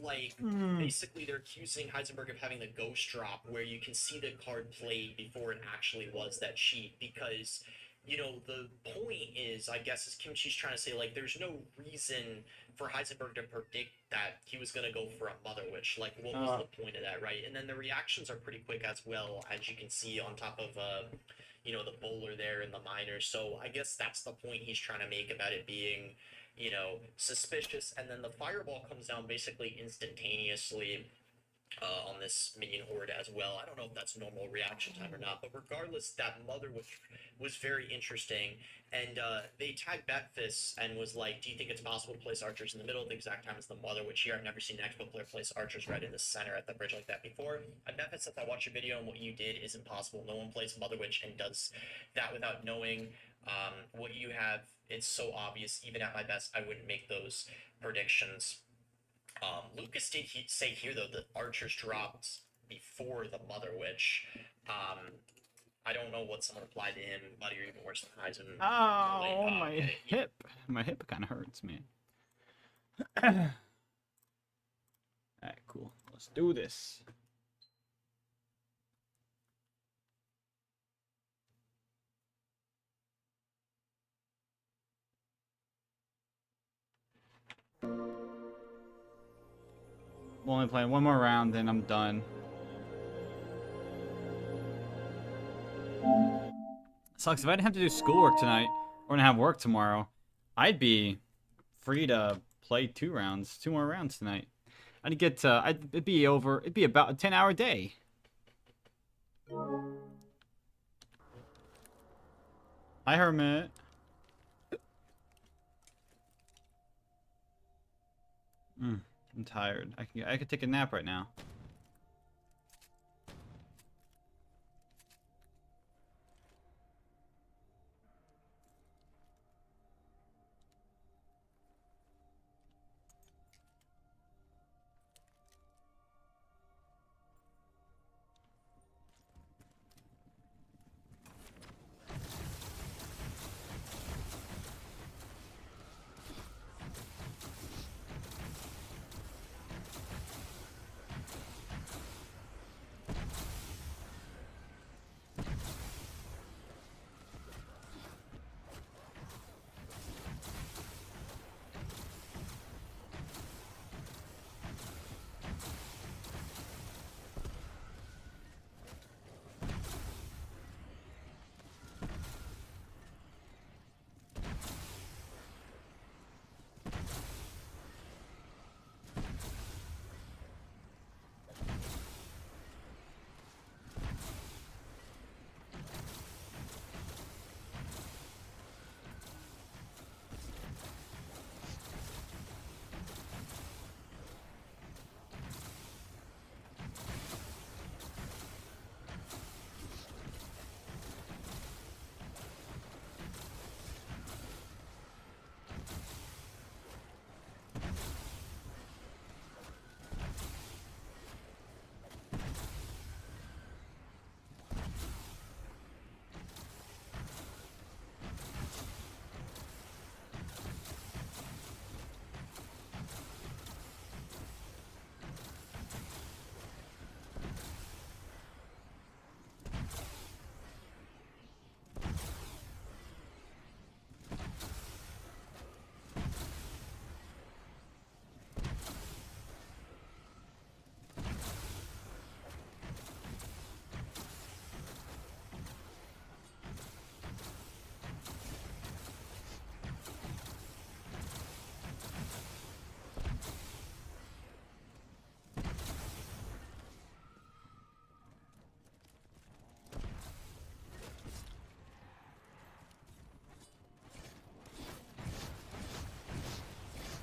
like basically they're accusing Heisenberg of having the ghost drop, where you can see the card played before it actually was that cheat. Because the point is, I guess, is Kimchi's trying to say, like, there's no reason for Heisenberg to predict that he was going to go for a Mother Witch. Like, what was the point of that, right? And then the reactions are pretty quick as well, as you can see on top of the bowler there in the minors. So I guess that's the point he's trying to make about it being, suspicious. And then the fireball comes down basically instantaneously on this minion horde as well. I don't know if that's normal reaction time or not, but regardless, that Mother Witch was very interesting. And they tagged Betfist and was like, do you think it's possible to place archers in the middle at the exact time as the Mother Witch here? I've never seen an Expo player place archers right in the center at the bridge like that before. And Betfist said, I watched your video, and what you did is impossible. No one plays Mother Witch and does that without knowing what you have. It's so obvious. Even at my best, I wouldn't make those predictions. Lucas did say here, though, that archers dropped before the Mother Witch. I don't know what someone applied to him, but you're even worse than Heisen. Oh, my hip. My hip kind of hurts, man. Alright, cool. Let's do this. I'm only playing one more round, then I'm done. Sucks. If I didn't have to do schoolwork tonight, or didn't have work tomorrow, I'd be free to play 2 more rounds tonight. I'd get it'd be about a 10-hour day. Hi, Hermit. I'm tired. I could take a nap right now.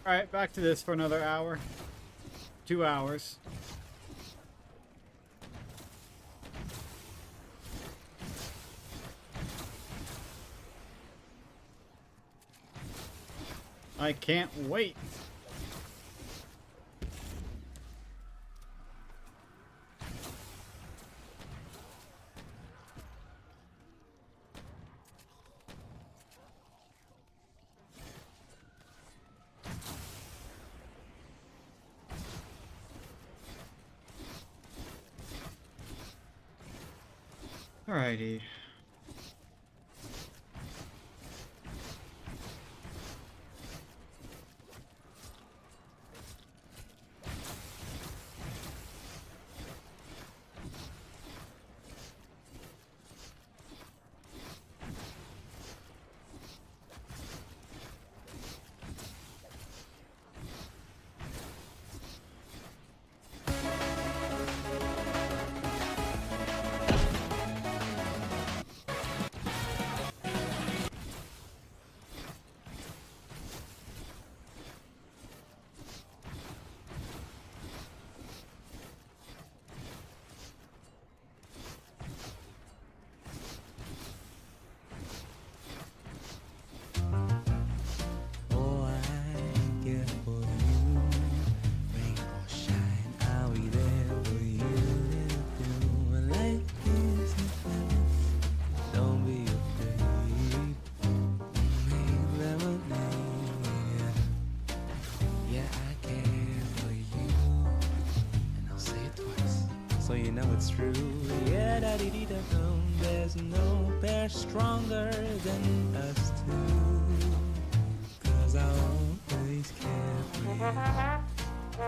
Alright, back to this for another hour. 2 hours. I can't wait. Alrighty. Oh, I care for you. Rain or shine, I'll be there for you. Little through life is a don't be afraid. Make lemonade. Yeah, I care for you. And I'll say it twice, so you know it's true. Yeah, da dee dee da dum. There's no pair stronger than us two. 'Cause I always care for you.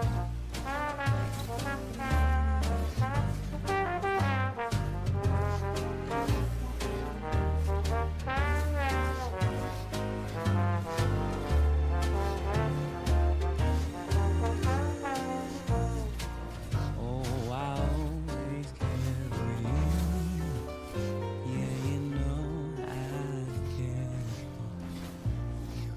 Oh, I always care for you. Yeah, you know I care for you.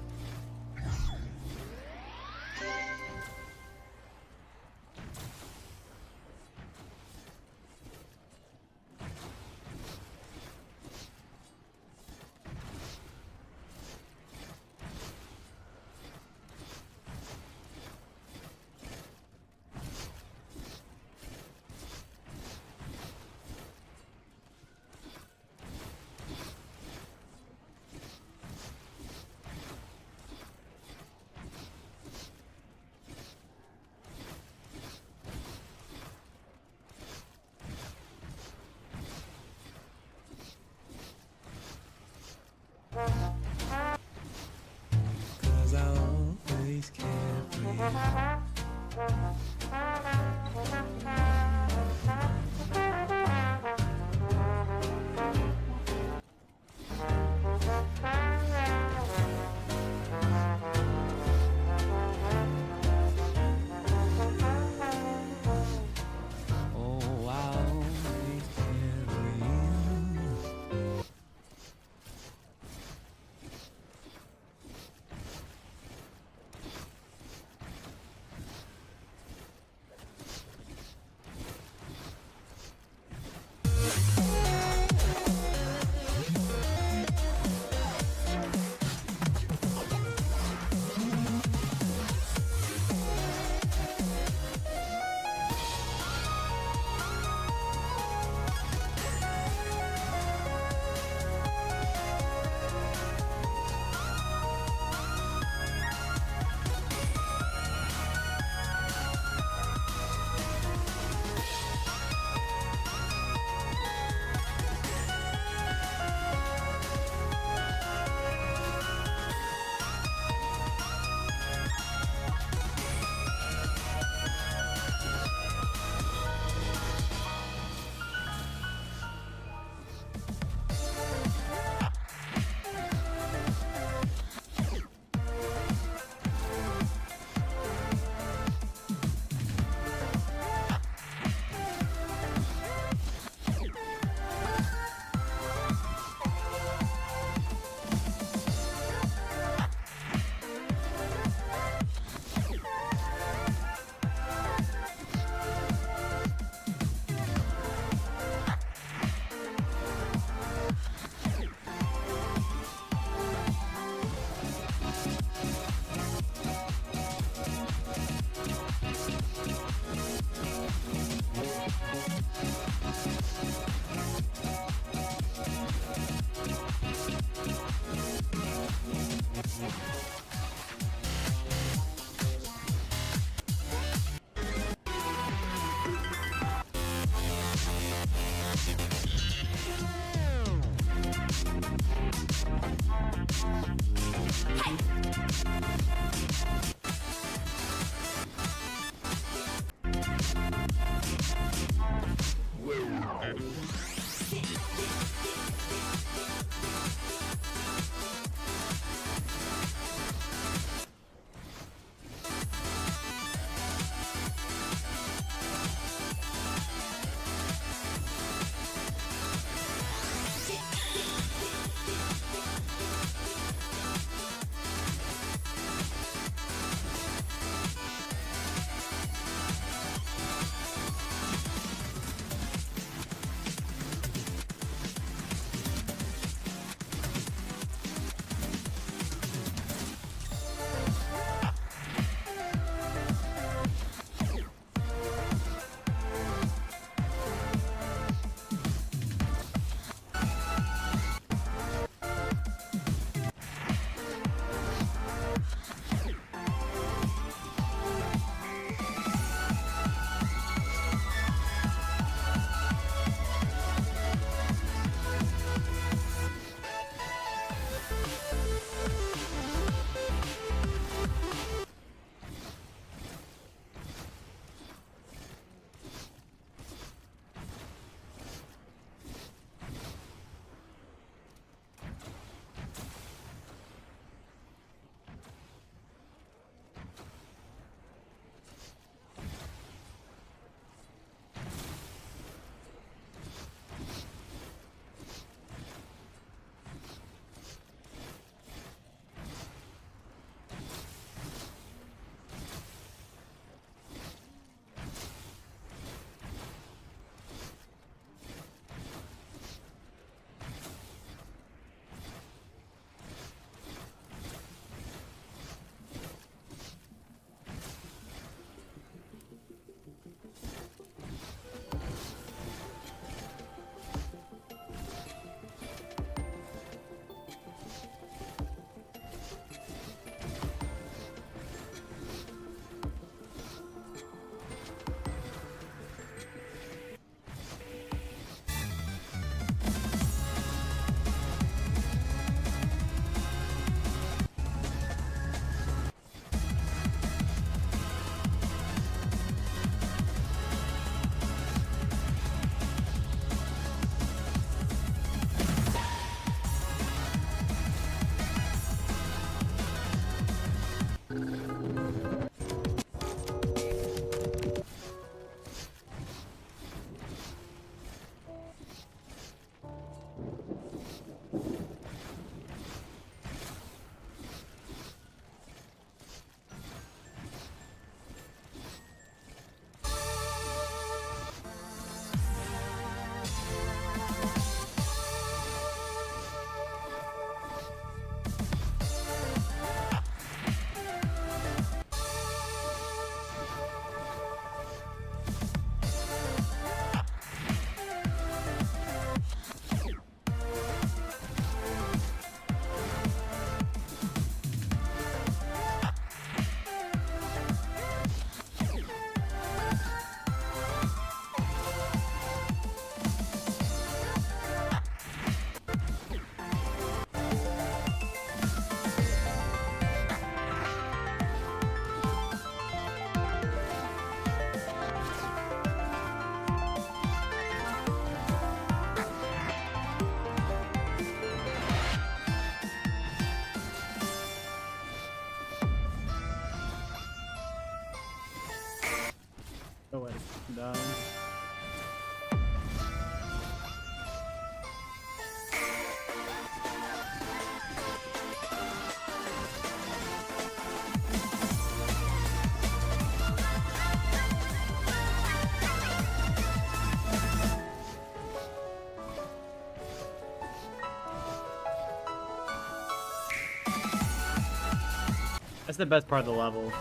Die. That's the best part of the level.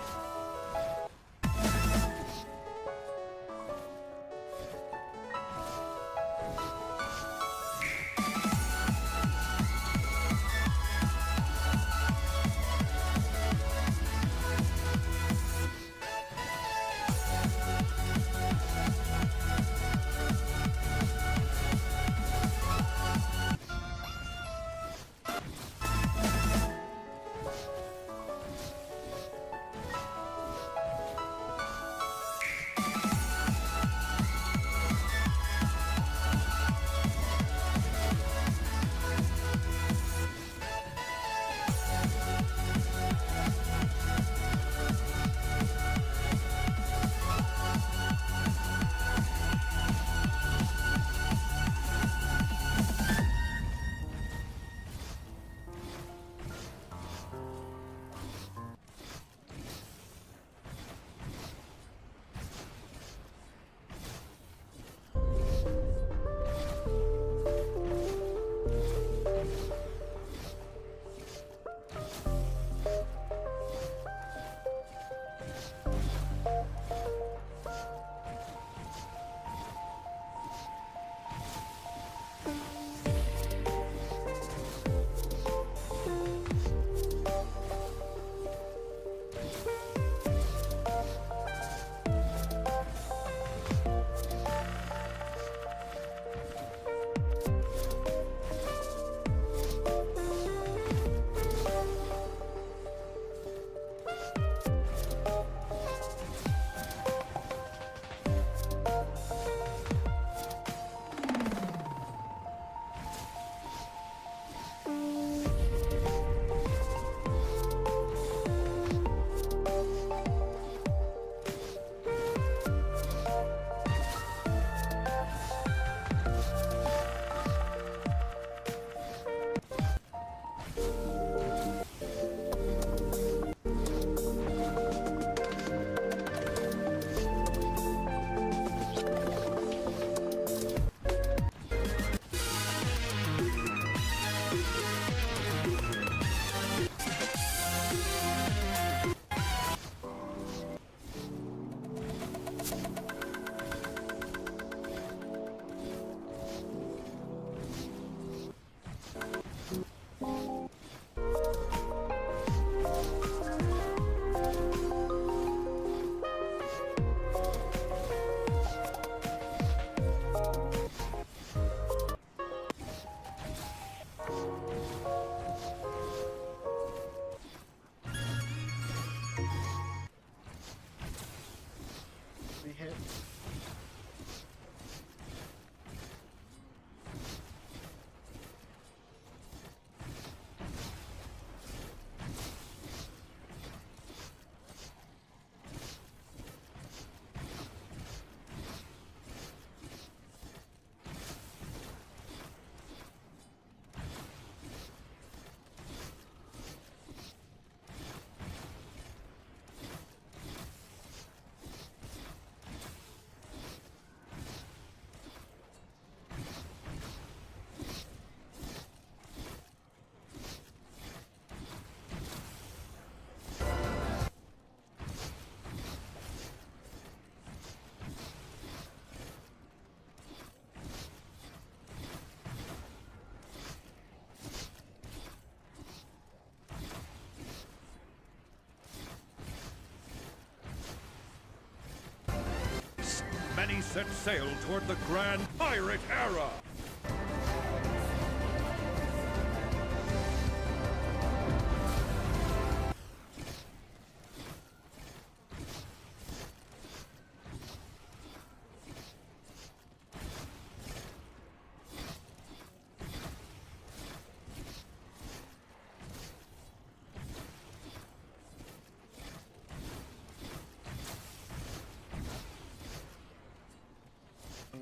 Many set sail toward the grand pirate era.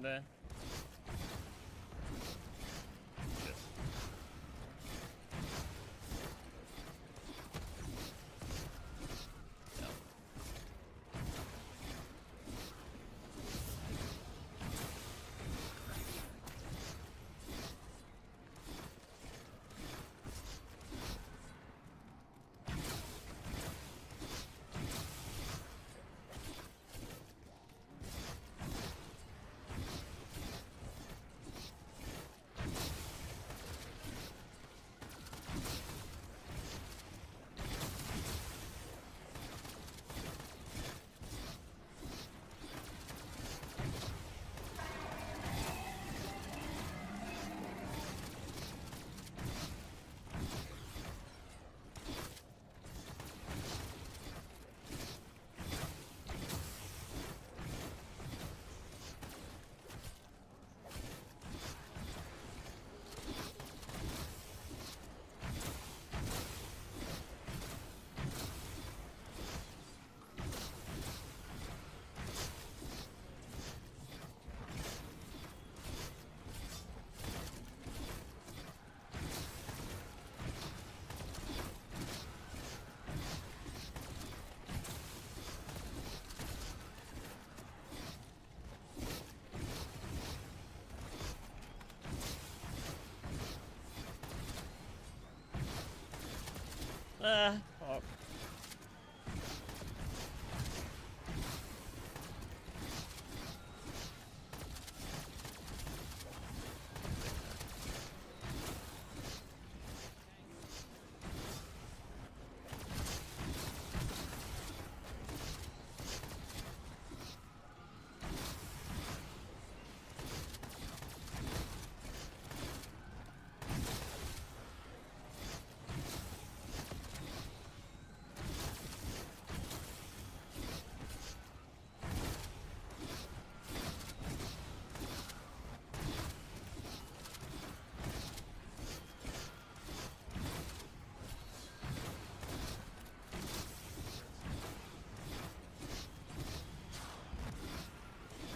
there. Shit. Yeah. Fuck.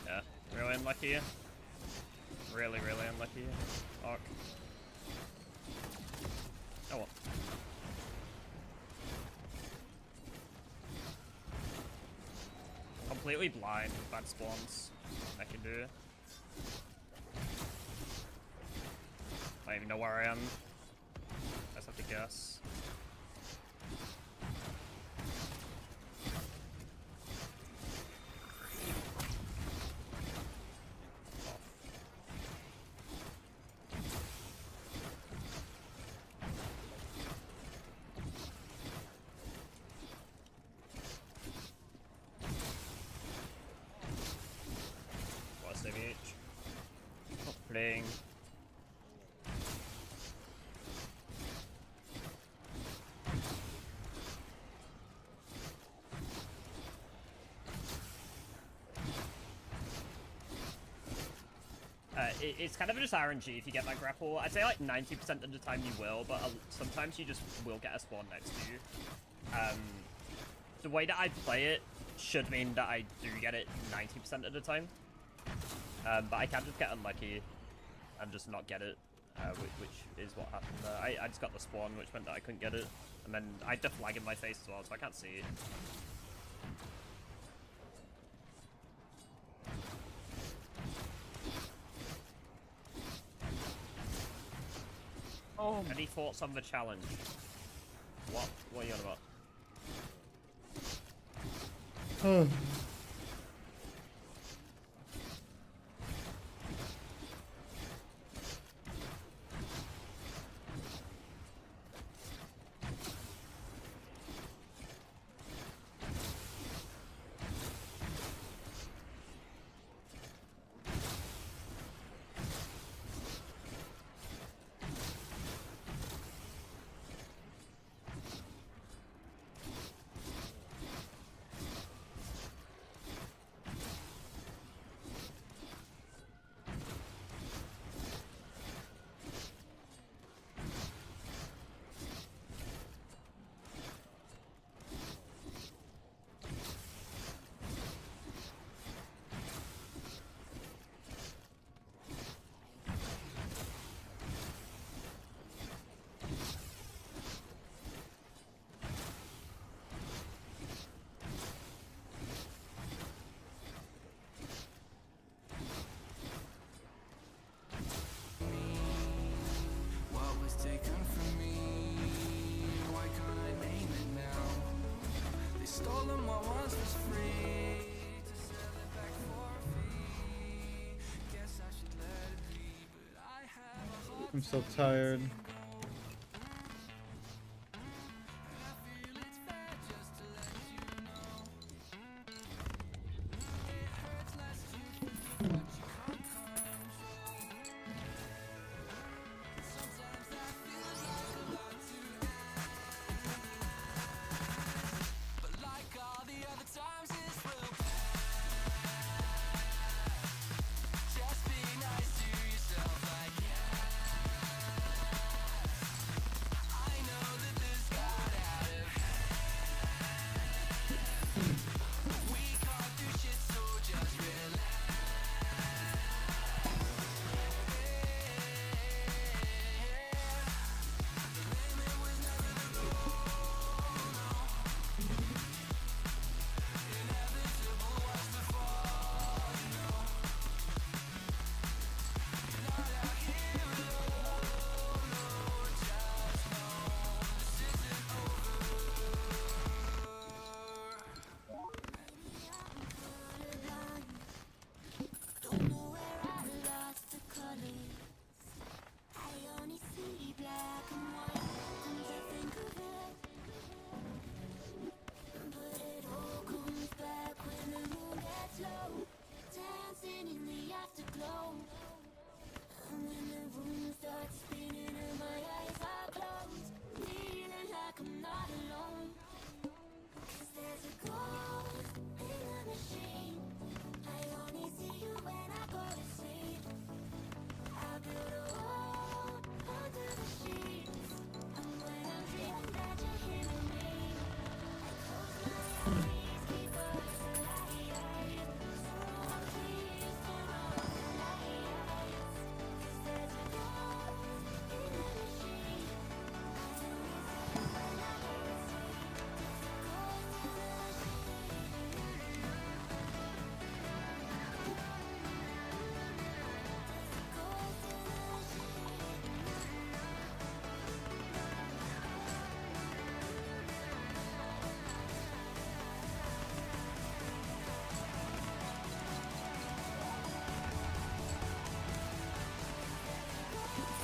Yeah, really unlucky here. Really, really unlucky here. Fuck. Oh well. Completely blind with bad spawns. I can do. I don't even know where I am. I just have to guess. What's the each? Not playing. It's kind of just RNG if you get that grapple. I'd say like 90% of the time you will, but sometimes you just will get a spawn next to you. The way that I play it should mean that I do get it 90% of the time. But I can just get unlucky and just not get it, which is what happened there. I just got the spawn, which meant that I couldn't get it. And then I had the flag in my face as well, so I can't see. Oh. Any thoughts on the challenge? What? What are you on about? told them what once was free to sell it back for a fee. Guess I should let it be, but I have a hard I'm so tired.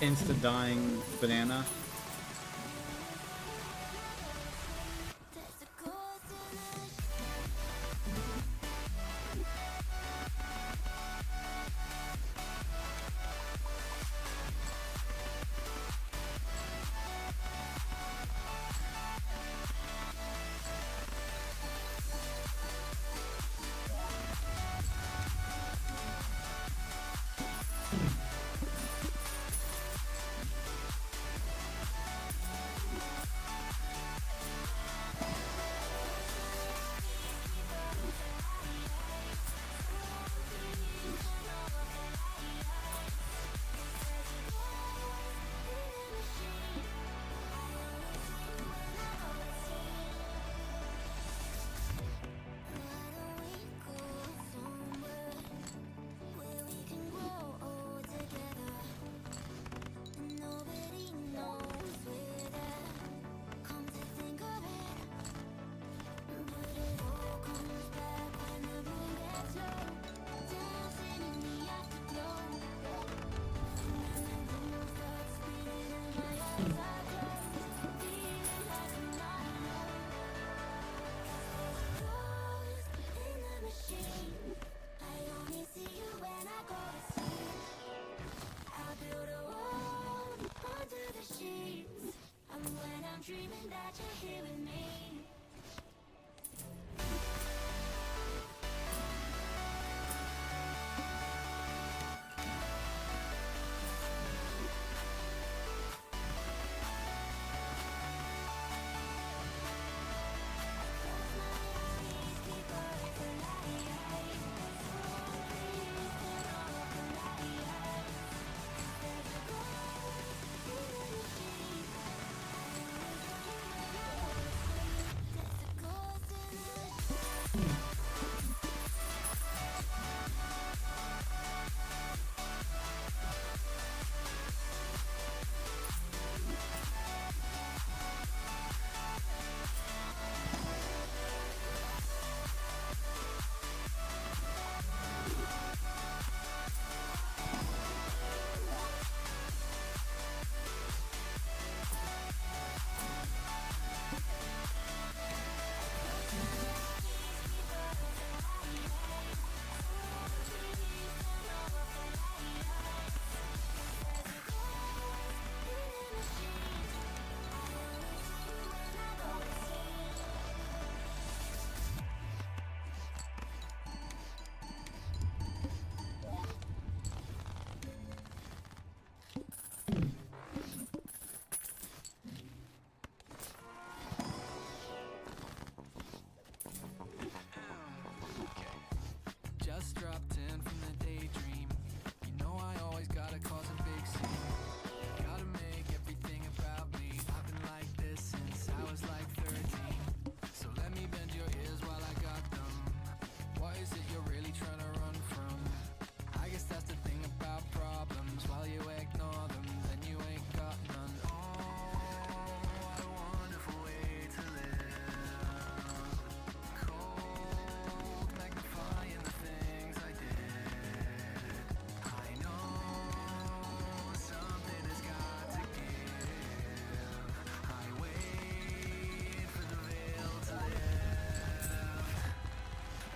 Insta dying banana.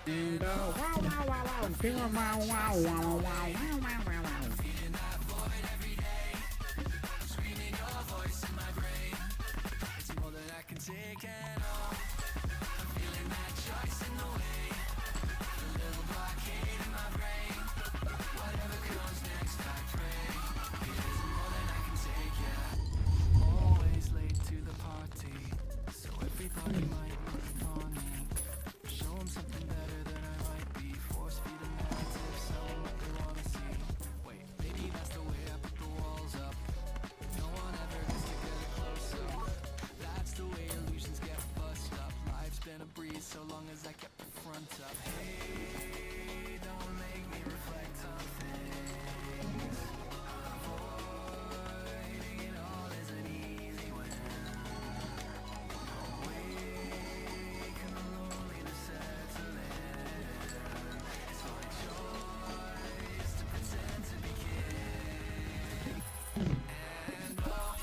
And wow, wow, wow, wow, feeling wow, wow, wow, wow, wow, wow, wow, wow. Always late to the party, so everybody might be on me. Show 'em something better than I might be. Force feed a narrative, sell 'em what they wanna see. Wait, maybe that's the way I put the walls up. No one ever gets to get close up. That's the way illusions get bust up. Life's been a breeze so long as I kept the front up. Hey, don't make me reflect on things. Avoiding it all isn't easy when awake and the loneliness settle in. It's my choice to pretend to be king. And oh,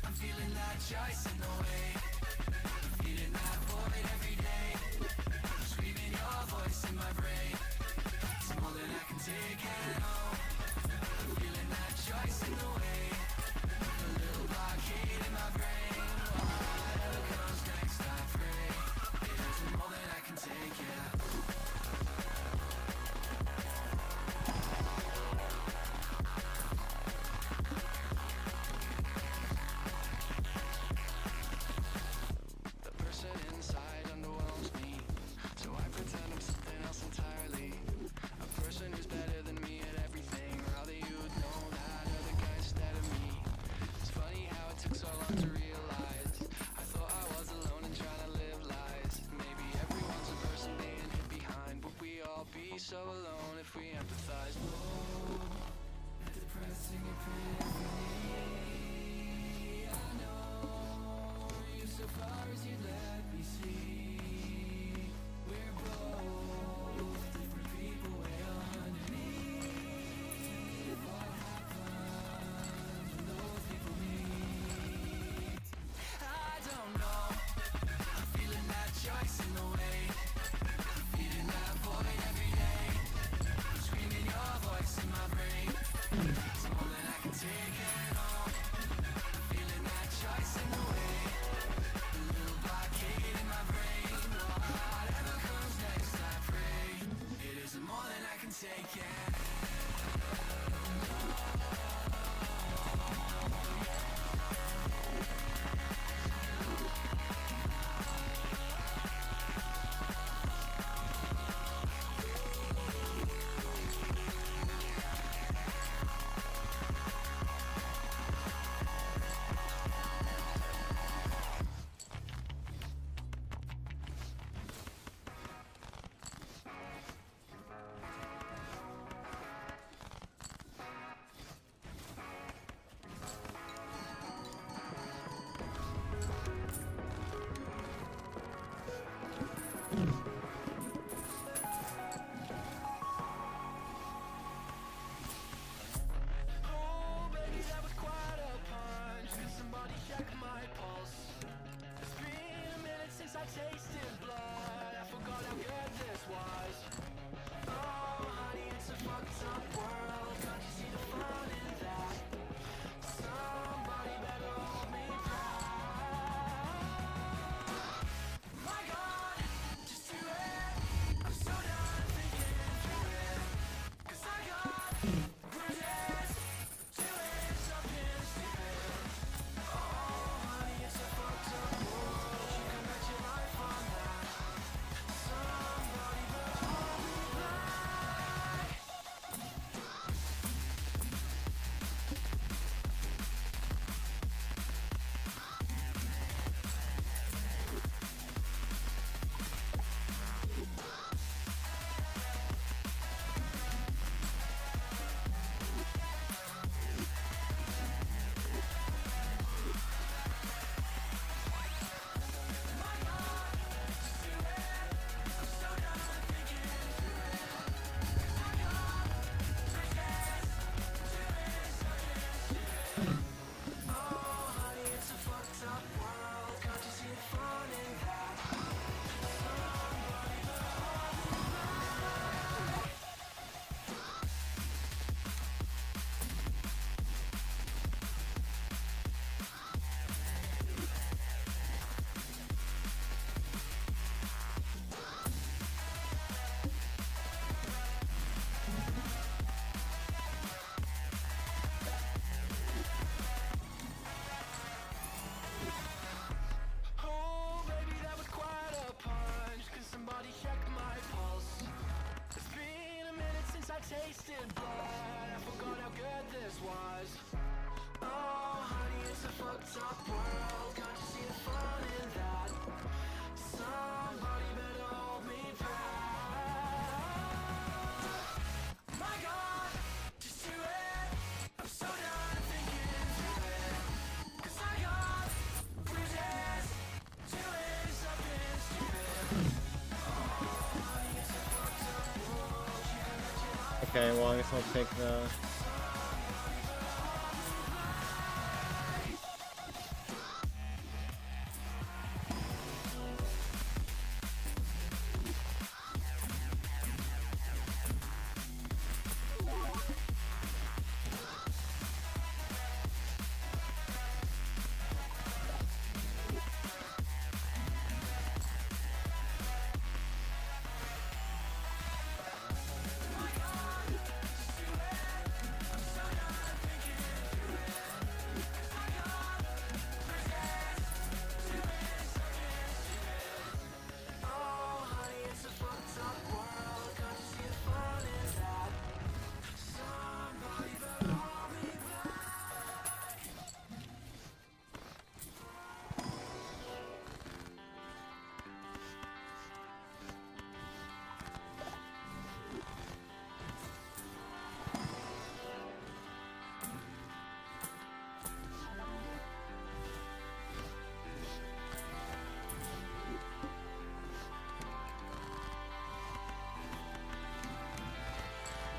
I'm feeling that choice in the way. I'm feeling that void every day. I'm screaming your voice in my brain. It's more than I can take and oh, I'm feeling that choice in the way. A little blockade in my brain. Whatever comes next, I pray. It isn't more than I can take, yeah. The person inside underwhelms me, so I pretend I'm something else entirely. A person who's better than me at everything. Rather you'd know that other guy instead of me. It's funny how it took so long to realize. I thought I was alone and trying to live lies. Maybe everyone's a person being hit behind. Would we all be so alone if we empathize? Whoa, a depressing epiphany. I know you so far as you let me see. We're both different people way underneath. What happens when those people meet? I don't know. I'm feeling that choice in the way. I'm feeling that void every day. I'm screaming your voice in my brain. It's more than I can take and all. I'm feeling that choice in the way. A little blockade in my brain. Whatever comes next, I pray. It isn't more than I can take, yeah. tasted blood. I forgot how good this was. Oh, honey, it's a fucked up world. Can't you see the fun in that? Somebody better hold me back. My God, just do it. I'm so done thinking through it. 'Cause I got bruises, doing something stupid. Okay, well I guess I'll take the.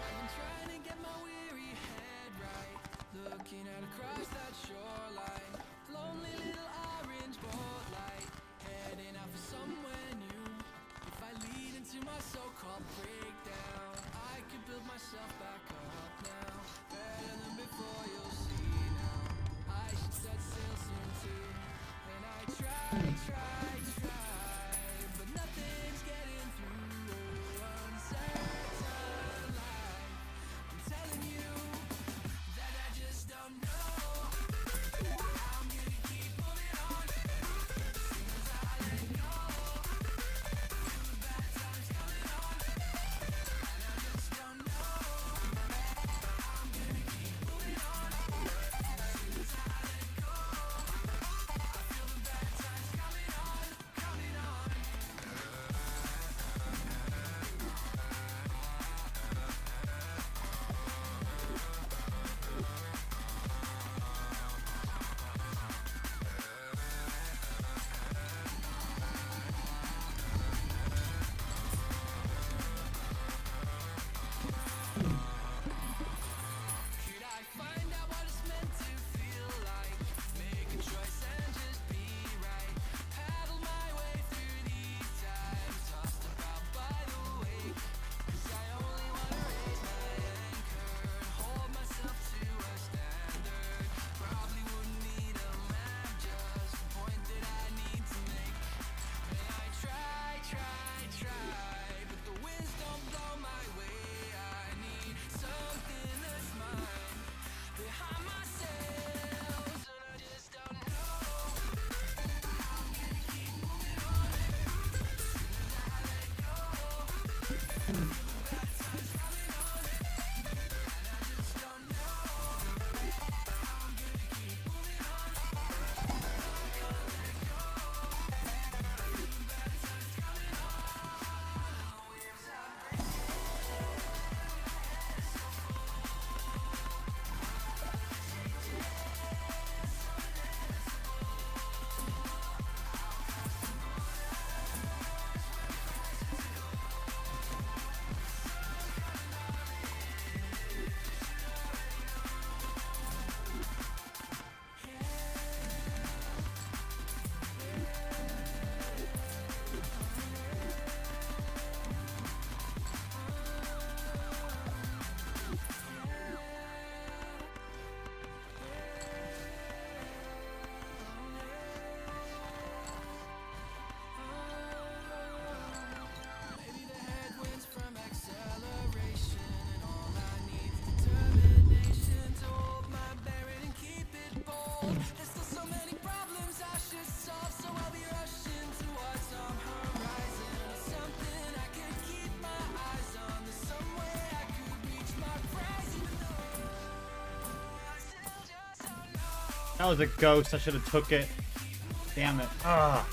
I've been trying to get my weary head right, looking out across that shoreline. Lonely little orange boat light, heading out for somewhere new. If I lead into my so-called breakdown, I could build myself back up now. Better than before, you'll see now. I should set sail soon too. And I try, but nothing's getting through. Oh, uncertain life. I'm telling you that I just don't know. I'm gonna keep moving on. Soon as I let go, feel the bad times coming on. And I just don't know. That was a ghost. I should have took it. Damn it. Ah.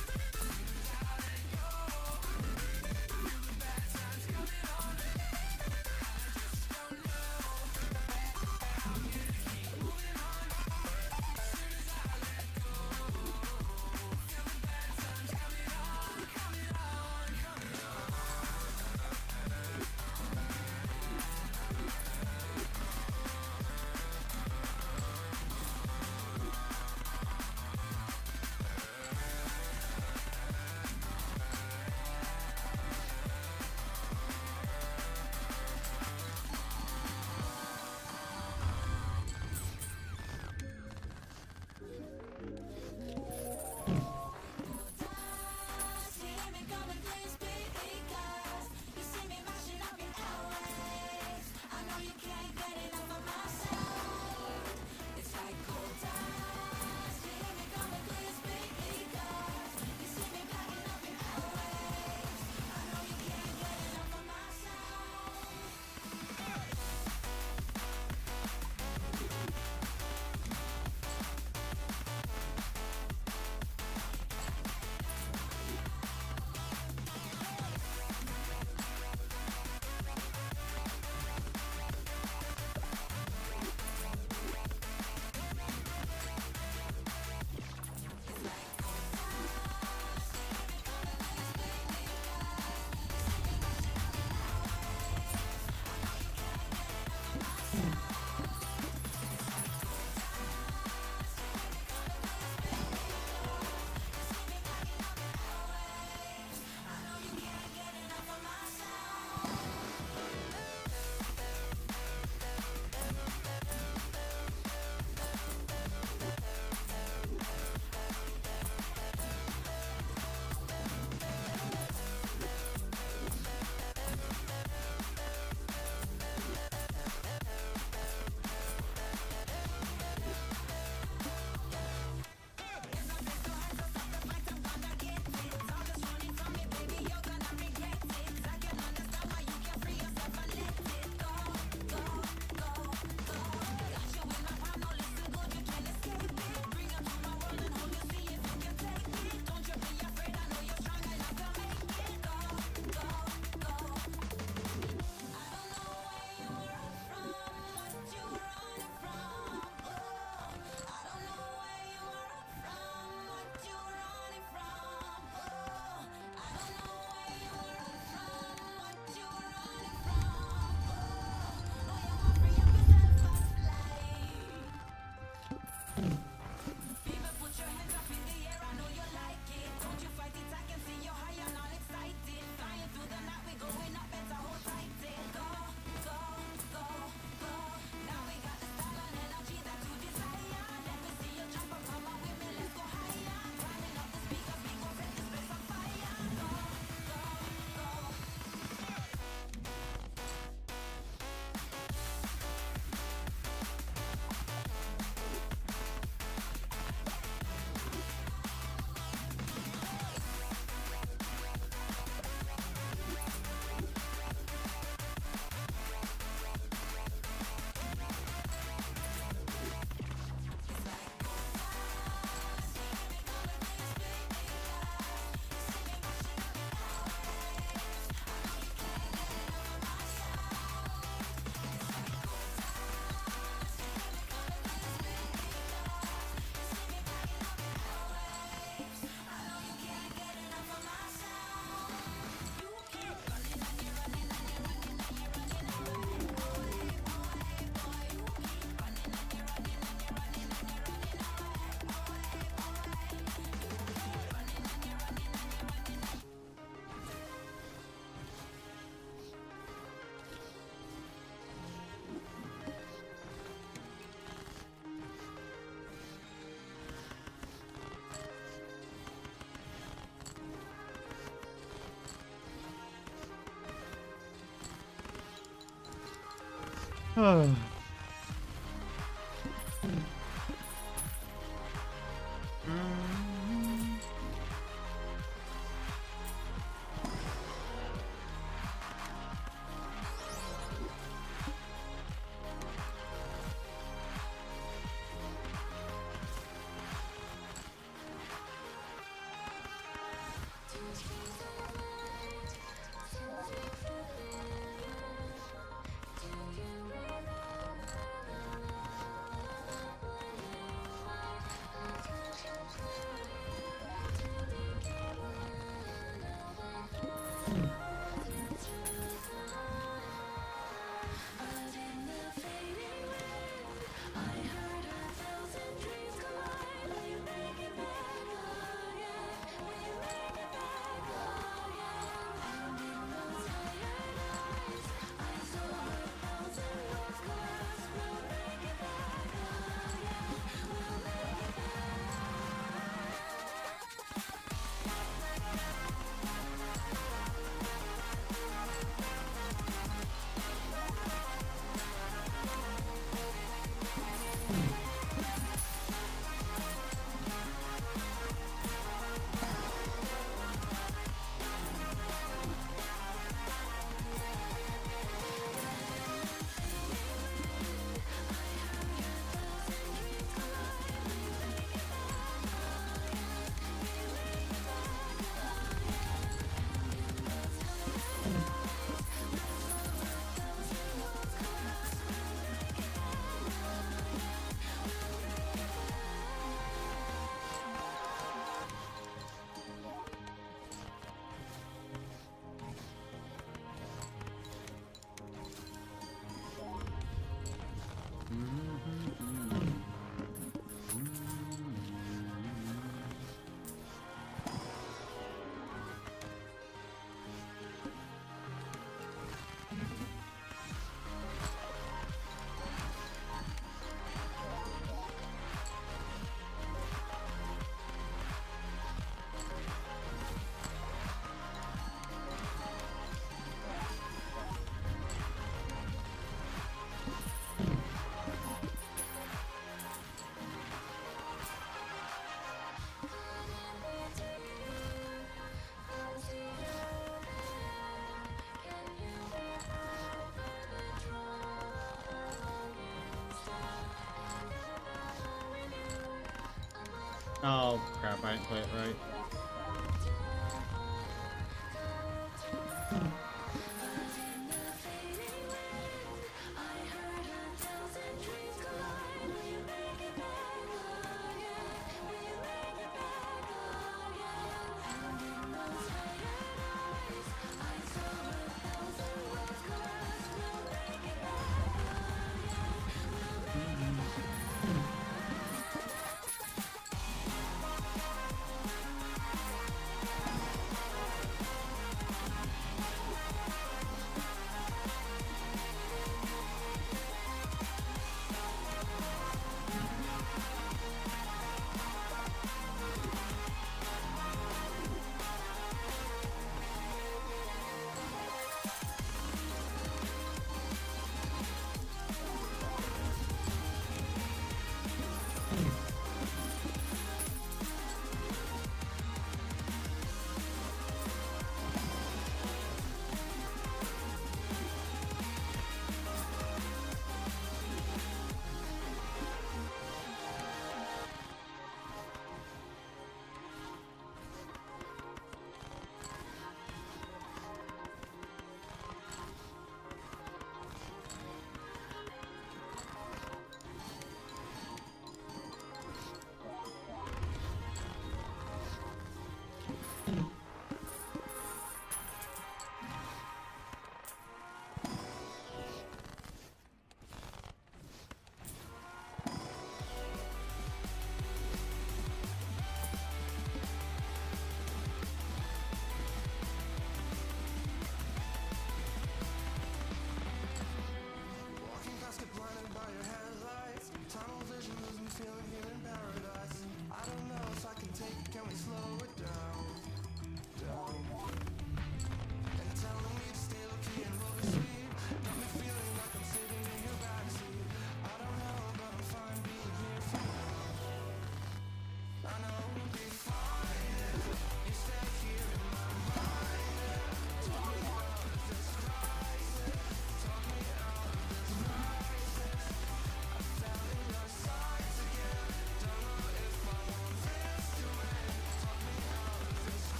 Oh crap! I didn't play it right.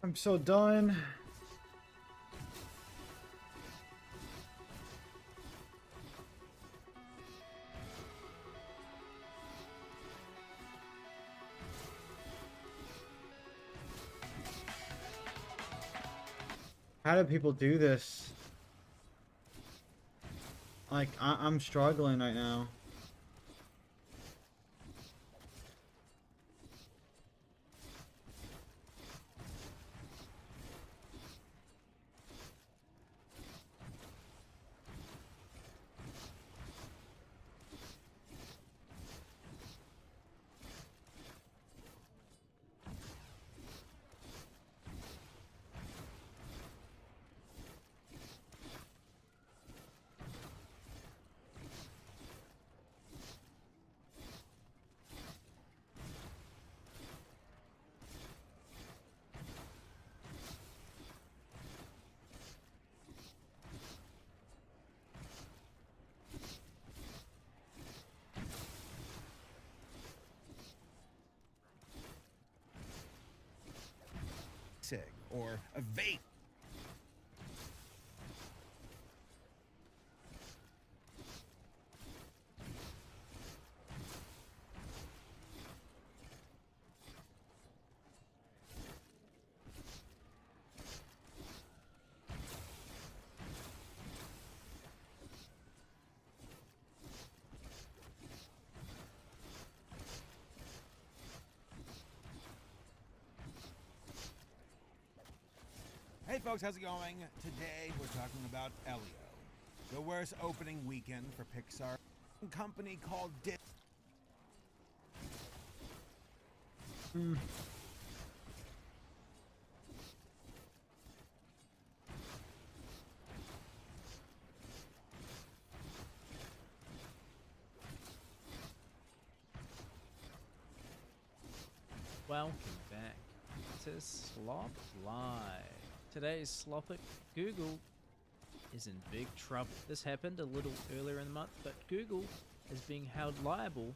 I'm so done. How do people do this? Like, I'm struggling right now. or a vape. Hey folks, how's it going? Today we're talking about Elio, the worst opening weekend for Pixar. A company called Welcome back to Slop Live. Today's Slopic, Google is in big trouble. This happened a little earlier in the month, but Google is being held liable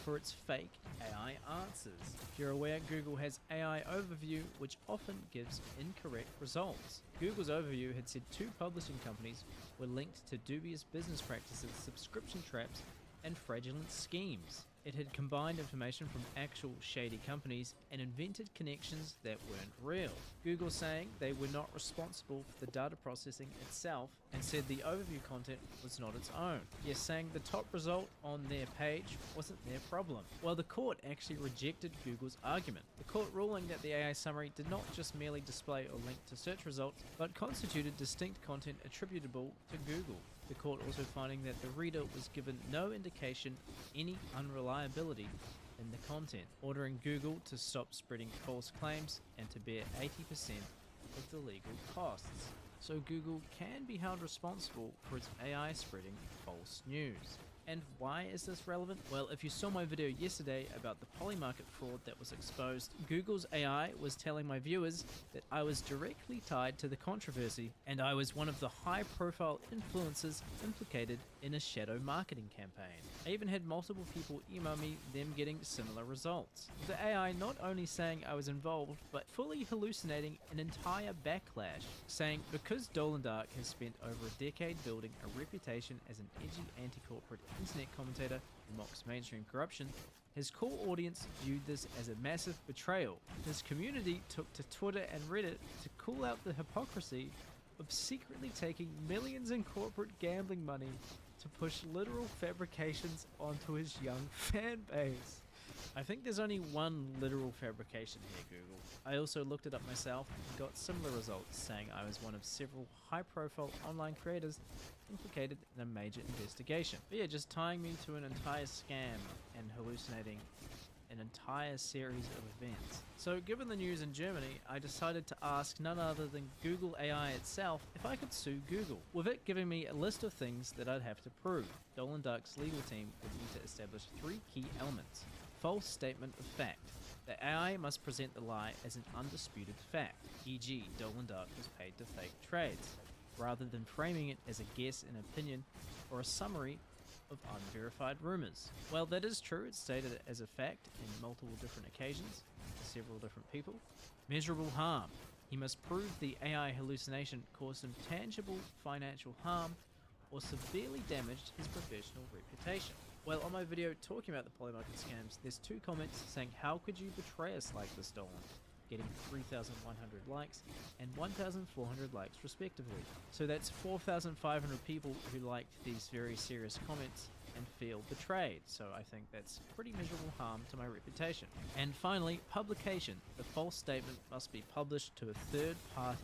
for its fake AI answers. If you're aware, Google has AI Overview, which often gives incorrect results. Google's overview had said 2 publishing companies were linked to dubious business practices, subscription traps, and fraudulent schemes. It had combined information from actual shady companies and invented connections that weren't real. Google saying they were not responsible for the data processing itself and said the overview content was not its own. Yes, saying the top result on their page wasn't their problem. Well, the court actually rejected Google's argument. The court ruling that the AI summary did not just merely display or link to search results, but constituted distinct content attributable to Google. The court also finding that the reader was given no indication of any unreliability in the content, ordering Google to stop spreading false claims and to bear 80% of the legal costs. So Google can be held responsible for its AI spreading false news. And why is this relevant? Well, if you saw my video yesterday about the Polymarket fraud that was exposed, Google's AI was telling my viewers that I was directly tied to the controversy and I was one of the high-profile influencers implicated in a shadow marketing campaign. I even had multiple people email me them getting similar results. The AI not only saying I was involved, but fully hallucinating an entire backlash, saying because Dolan Dark has spent over a decade building a reputation as an edgy anti-corporate internet commentator who mocks mainstream corruption, his core audience viewed this as a massive betrayal. His community took to Twitter and Reddit to call out the hypocrisy of secretly taking millions in corporate gambling money to push literal fabrications onto his young fan base. I think there's only one literal fabrication here, Google. I also looked it up myself and got similar results, saying I was one of several high-profile online creators implicated in a major investigation. But yeah, just tying me to an entire scam and hallucinating an entire series of events. So given the news in Germany, I decided to ask none other than Google AI itself if I could sue Google, with it giving me a list of things that I'd have to prove. Dolan Dark's legal team would need to establish 3 key elements. False statement of fact. The AI must present the lie as an undisputed fact, e.g. Dolan Dark was paid to fake trades, rather than framing it as a guess, an opinion, or a summary of unverified rumors. Well, that is true, it's stated as a fact in multiple different occasions to several different people. Measurable harm. He must prove the AI hallucination caused him tangible financial harm or severely damaged his professional reputation. Well, on my video talking about the Polymarket scams, there's 2 comments saying, how could you betray us like this, Dolan? Getting 3,100 likes and 1,400 likes respectively. So that's 4,500 people who liked these very serious comments and feel betrayed. So I think that's pretty measurable harm to my reputation. And finally, publication. The false statement must be published to a third party.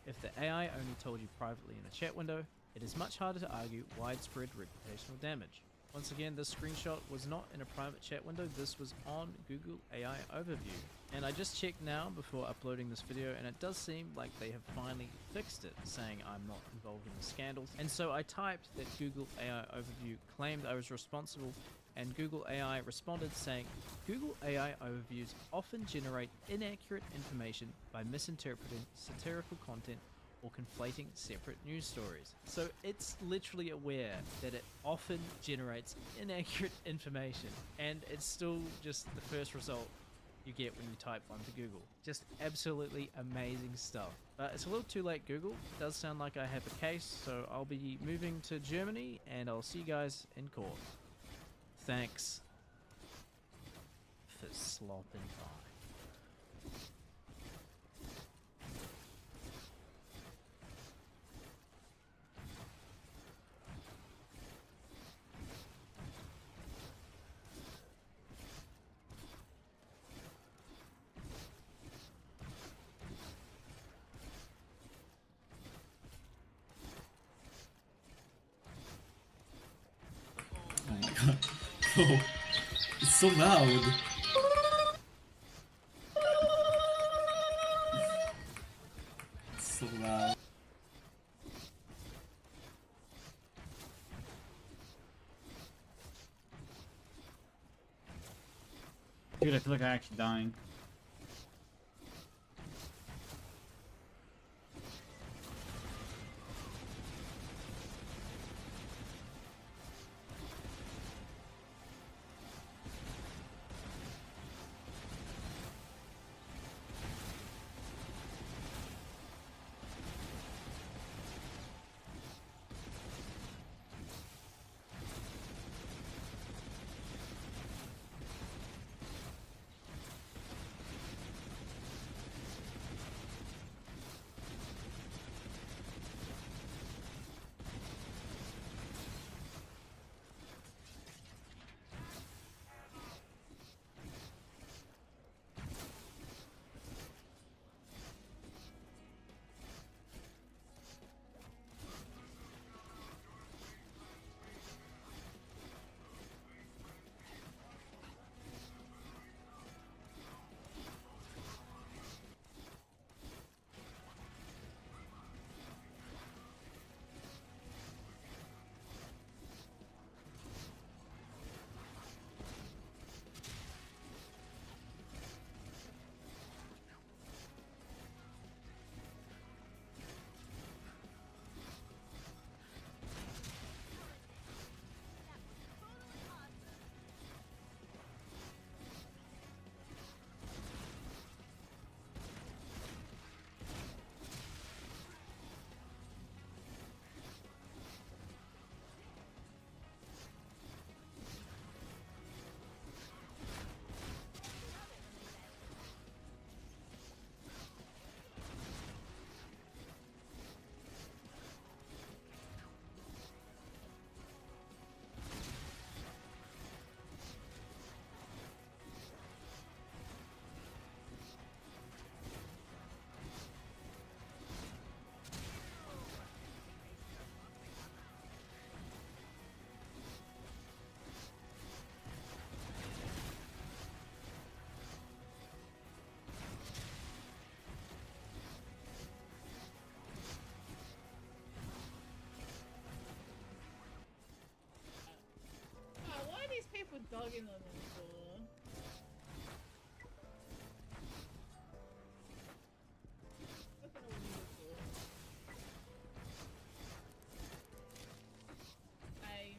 If the AI only told you privately in a chat window, it is much harder to argue widespread reputational damage. Once again, this screenshot was not in a private chat window, this was on Google AI Overview. And I just checked now before uploading this video, and it does seem like they have finally fixed it, saying I'm not involved in the scandals. And so I typed that Google AI Overview claimed I was responsible, and Google AI responded saying, Google AI Overviews often generate inaccurate information by misinterpreting satirical content or conflating separate news stories. So it's literally aware that it often generates inaccurate information, and it's still just the first result you get when you type onto Google. Just absolutely amazing stuff. But it's a little too late, Google. It does sound like I have a case, so I'll be moving to Germany, and I'll see you guys in court. Thanks for slopping by. Oh my god. Oh, it's so loud. It's so loud. Dude, I feel like I'm actually dying. Why are these people dogging on them for? Look at all these for. Hey.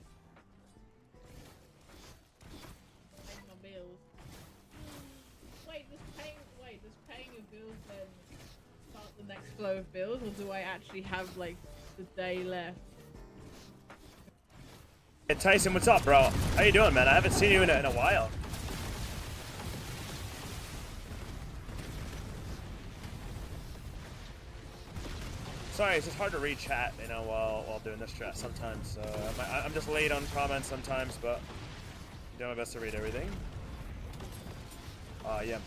Pay my bills. Does paying your bills then start the next flow of bills, or do I actually have like the day left? Hey Tyson, what's up, bro? How you doing, man? I haven't seen you in a while. Sorry, it's just hard to read chat, you know, while doing this chat sometimes. I'm just late on comments sometimes, but I'm doing my best to read everything. Yeah.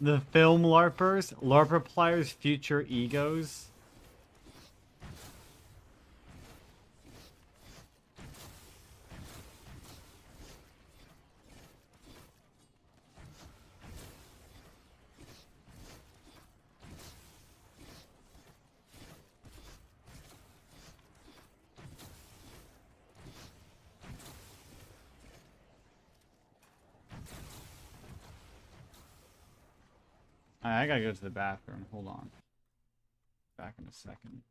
The film LARPers, LARPer future egos. I gotta go to the bathroom. Hold on. Back in a second.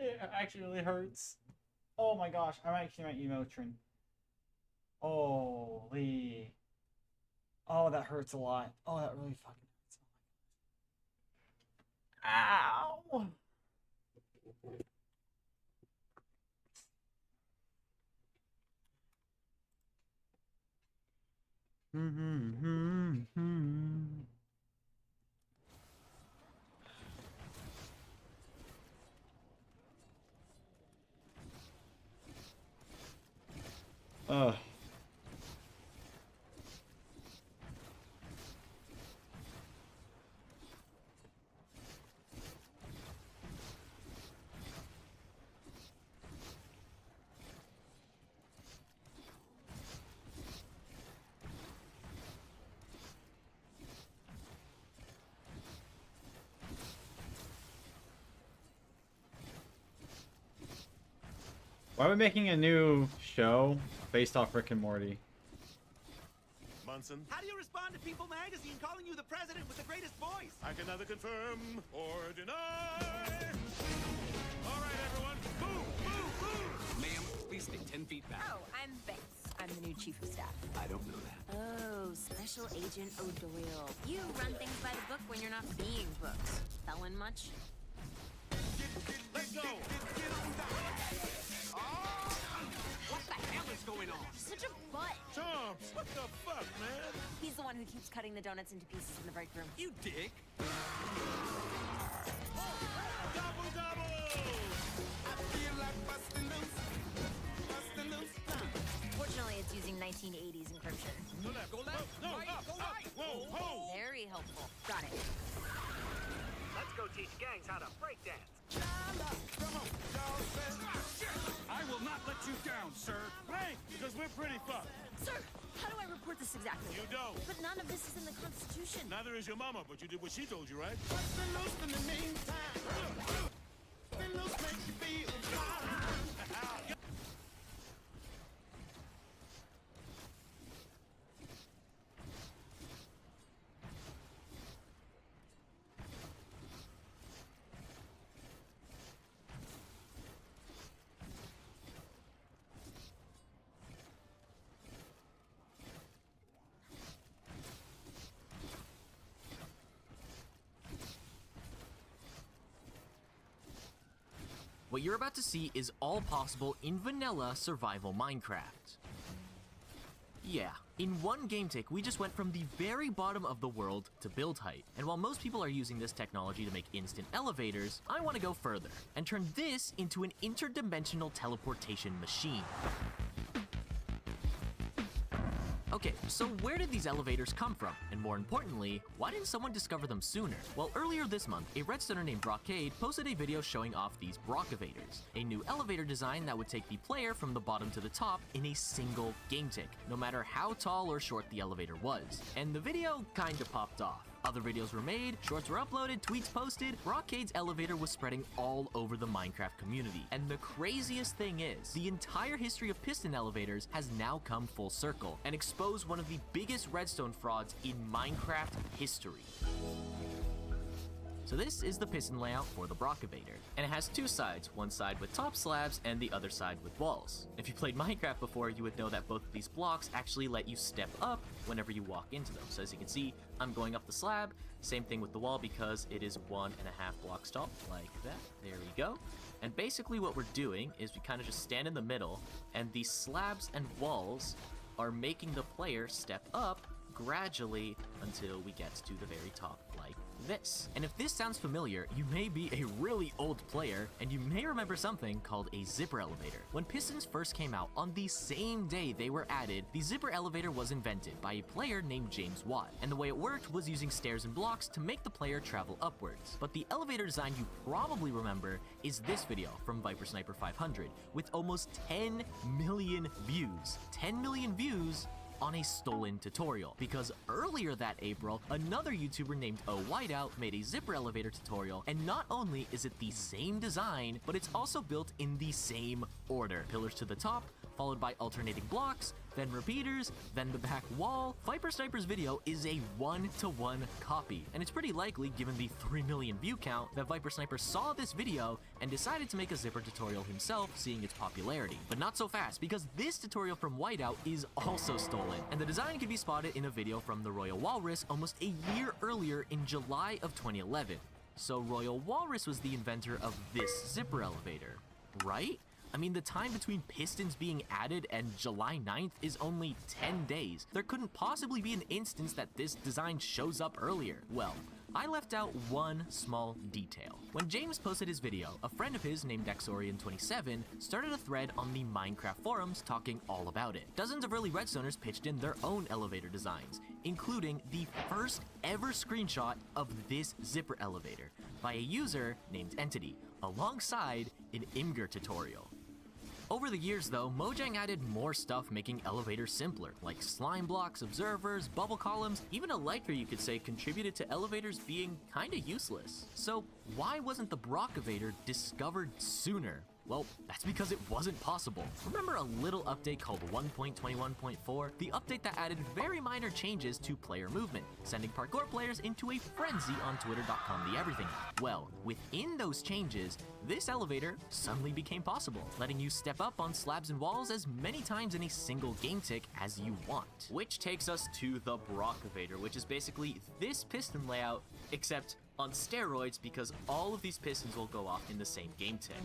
It actually really hurts. Oh my gosh, I'm actually my Emotron. Holy. Oh, that hurts a lot. Oh, that really fucking hurts. Ow! Ugh. Why are we making a new show based off Rick and Morty? Munson, How do you respond to People Magazine calling you the president with the greatest voice? I can neither confirm or deny. All right, everyone, move, move, move! Ma'am, please stay 10 feet back. Oh, I'm Banks. I'm the new chief of staff. I don't know that. Oh, Special Agent O'Doyle. You run things by the book when you're not being booked. Felon much? Let's go! What the hell is going on? Such a butt. Chomps, what the fuck, man? He's the one who keeps cutting the donuts into pieces in the break room. You dick. Double, double! I feel like busting loose. Busting loose. Fortunately, it's using 1980s encryption. Go left, go left, No, right, up, go up. right! Whoa, whoa! Very helpful. Got it. Let's go teach gangs how to break dance. I will not let you down, sir. Right, because we're pretty fucked. Sir, how do I report this exactly? You don't. But none of this is in the Constitution. Neither is your mama, but you did what she told you, right? Busting loose in the meantime. Busting loose makes you feel fine. What you're about to see is all possible in vanilla survival Minecraft. Yeah, in one game tick, we just went from the very bottom of the world to build height. And while most people are using this technology to make instant elevators, I want to go further and turn this into an interdimensional teleportation machine. Okay, so where did these elevators come from? And more importantly, why didn't someone discover them sooner? Well, earlier this month, a redstoner named Brockade posted a video showing off these Brockavators, a new elevator design that would take the player from the bottom to the top in a single game tick, no matter how tall or short the elevator was. And the video kinda popped off. Other videos were made, shorts were uploaded, tweets posted. Brockade's elevator was spreading all over the Minecraft community. And the craziest thing is, the entire history of piston elevators has now come full circle and exposed one of the biggest redstone frauds in Minecraft history. So this is the piston layout for the Brockavator, and it has two sides, one side with top slabs and the other side with walls. If you played Minecraft before, you would know that both of these blocks actually let you step up whenever you walk into them. So as you can see, I'm going up the slab, same thing with the wall because it is 1.5 blocks tall, like that. There we go. And basically what we're doing is we kind of just stand in the middle, and these slabs and walls are making the player step up gradually until we get to the very top like this. And if this sounds familiar, you may be a really old player and you may remember something called a zipper elevator. When pistons first came out, on the same day they were added, the zipper elevator was invented by a player named James Watt. And the way it worked was using stairs and blocks to make the player travel upwards. But the elevator design you probably remember is this video from Viper Sniper 500 with almost 10 million views. 10 million views on a stolen tutorial, because earlier that April, another YouTuber named Whiteout made a zipper elevator tutorial, and not only is it the same design, but it's also built in the same order. Pillars to the top, followed by alternating blocks, then repeaters, then the back wall. Viper Sniper's video is a 1-to-1 copy, and it's pretty likely, given the 3 million view count, that Viper Sniper saw this video and decided to make a zipper tutorial himself, seeing its popularity. But not so fast, because this tutorial from Whiteout is also stolen, and the design can be spotted in a video from the Royal Walrus almost a year earlier in July of 2011. So Royal Walrus was the inventor of this zipper elevator, right? I mean, the time between pistons being added and July 9th is only 10 days. There couldn't possibly be an instance that this design shows up earlier. Well, I left out one small detail. When James posted his video, a friend of his named Daxorian27 started a thread on the Minecraft forums talking all about it. Dozens of early Redstoners pitched in their own elevator designs, including the first ever screenshot of this zipper elevator by a user named Entity, alongside an Imgur tutorial. Over the years though, Mojang added more stuff making elevators simpler, like slime blocks, observers, bubble columns, even Elytra you could say contributed to elevators being kinda useless. So why wasn't the Brockavator discovered sooner? Well, that's because it wasn't possible. Remember a little update called 1.21.4? The update that added very minor changes to player movement, sending parkour players into a frenzy on Twitter.com the everything. Well, within those changes, this elevator suddenly became possible, letting you step up on slabs and walls as many times in a single game tick as you want. Which takes us to the Brockavator, which is basically this piston layout, except on steroids, because all of these pistons will go off in the same game tick.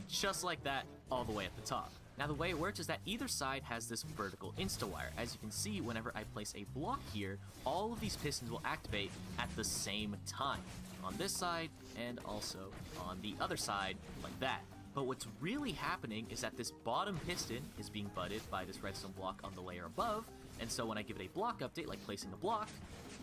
Just like that, all the way at the top. Now the way it works is that either side has this vertical insta-wire. As you can see, whenever I place a block here, all of these pistons will activate at the same time. On this side, and also on the other side, like that. But what's really happening is that this bottom piston is being butted by this redstone block on the layer above, and so when I give it a block update, like placing a block,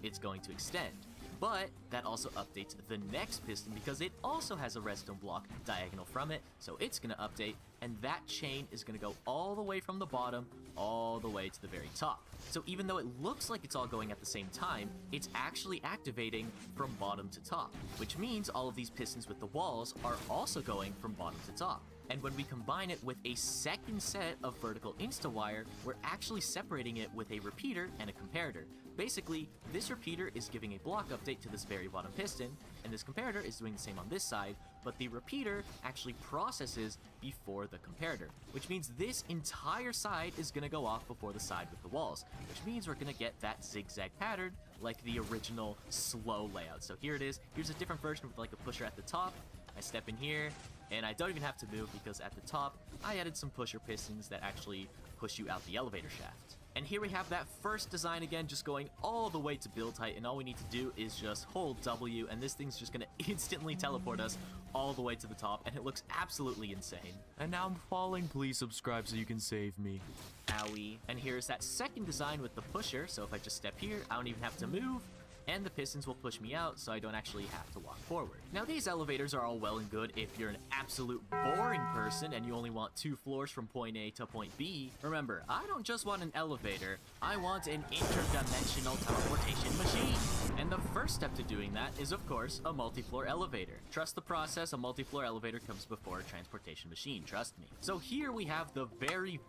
it's going to extend. But that also updates the next piston because it also has a redstone block diagonal from it, so it's going to update, and that chain is going to go all the way from the bottom all the way to the very top. So even though it looks like it's all going at the same time, it's actually activating from bottom to top, which means all of these pistons with the walls are also going from bottom to top. And when we combine it with a second set of vertical insta-wire, we're actually separating it with a repeater and a comparator. Basically, this repeater is giving a block update to this very bottom piston, and this comparator is doing the same on this side, but the repeater actually processes before the comparator, which means this entire side is going to go off before the side with the walls, which means we're going to get that zigzag pattern like the original slow layout. So here it is. Here's a different version with like a pusher at the top. I step in here, and I don't even have to move because at the top, I added some pusher pistons that actually push you out the elevator shaft. And here we have that first design again, just going all the way to build height, and all we need to do is just hold W, and this thing's just gonna instantly teleport us all the way to the top, and it looks absolutely insane. And now I'm falling, please subscribe so you can save me. Owie. And here's that second design with the pusher, so if I just step here, I don't even have to move, and the pistons will push me out so I don't actually have to walk forward. Now these elevators are all well and good if you're an absolute boring person and you only want 2 floors from point A to point B. Remember, I don't just want an elevator, I want an interdimensional teleportation machine. And the first step to doing that is of course a multi-floor elevator. Trust the process, a multi-floor elevator comes before a transportation machine, trust me. So here we have the very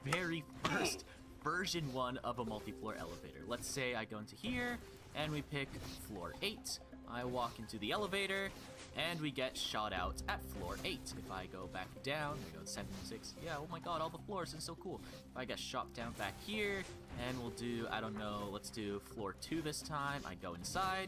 first version 1 of a multi-floor elevator. Let's say I go into here, and we pick floor 8. I walk into the elevator, and we get shot out at floor 8. If I go back down, we go to 7, 6. Yeah, oh my god, all the floors, it's so cool. If I get shot down back here, and we'll do, I don't know, let's do floor 2 this time. I go inside,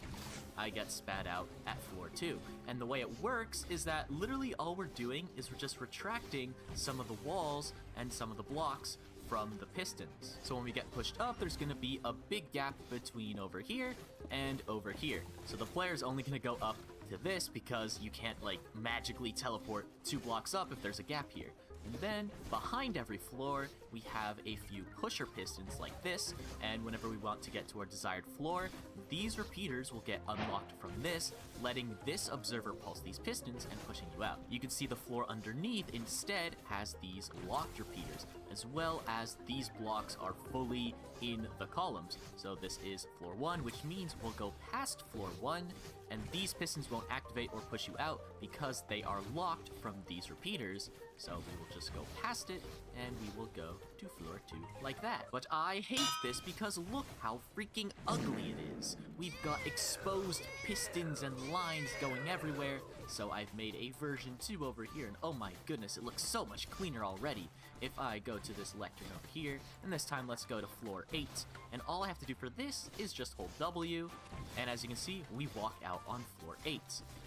I get spat out at floor 2. And the way it works is that literally all we're doing is we're just retracting some of the walls and some of the blocks from the pistons. So when we get pushed up, there's gonna be a big gap between over here and over here. So the player's only gonna go up to this because you can't like magically teleport 2 blocks up if there's a gap here. And then behind every floor, we have a few pusher pistons like this, and whenever we want to get to our desired floor, these repeaters will get unlocked from this, letting this observer pulse these pistons and pushing you out. You can see the floor underneath instead has these locked repeaters, as well as these blocks are fully in the columns. So this is floor 1, which means we'll go past floor 1, and these pistons won't activate or push you out because they are locked from these repeaters. So we will just go past it and we will go to floor 2 like that. But I hate this because look how freaking ugly it is. We've got exposed pistons and lines going everywhere, so I've made a version 2 over here, and oh my goodness, it looks so much cleaner already. If I go to this lectern over here, and this time let's go to floor 8, and all I have to do for this is just hold W, and as you can see, we walk out on floor 8.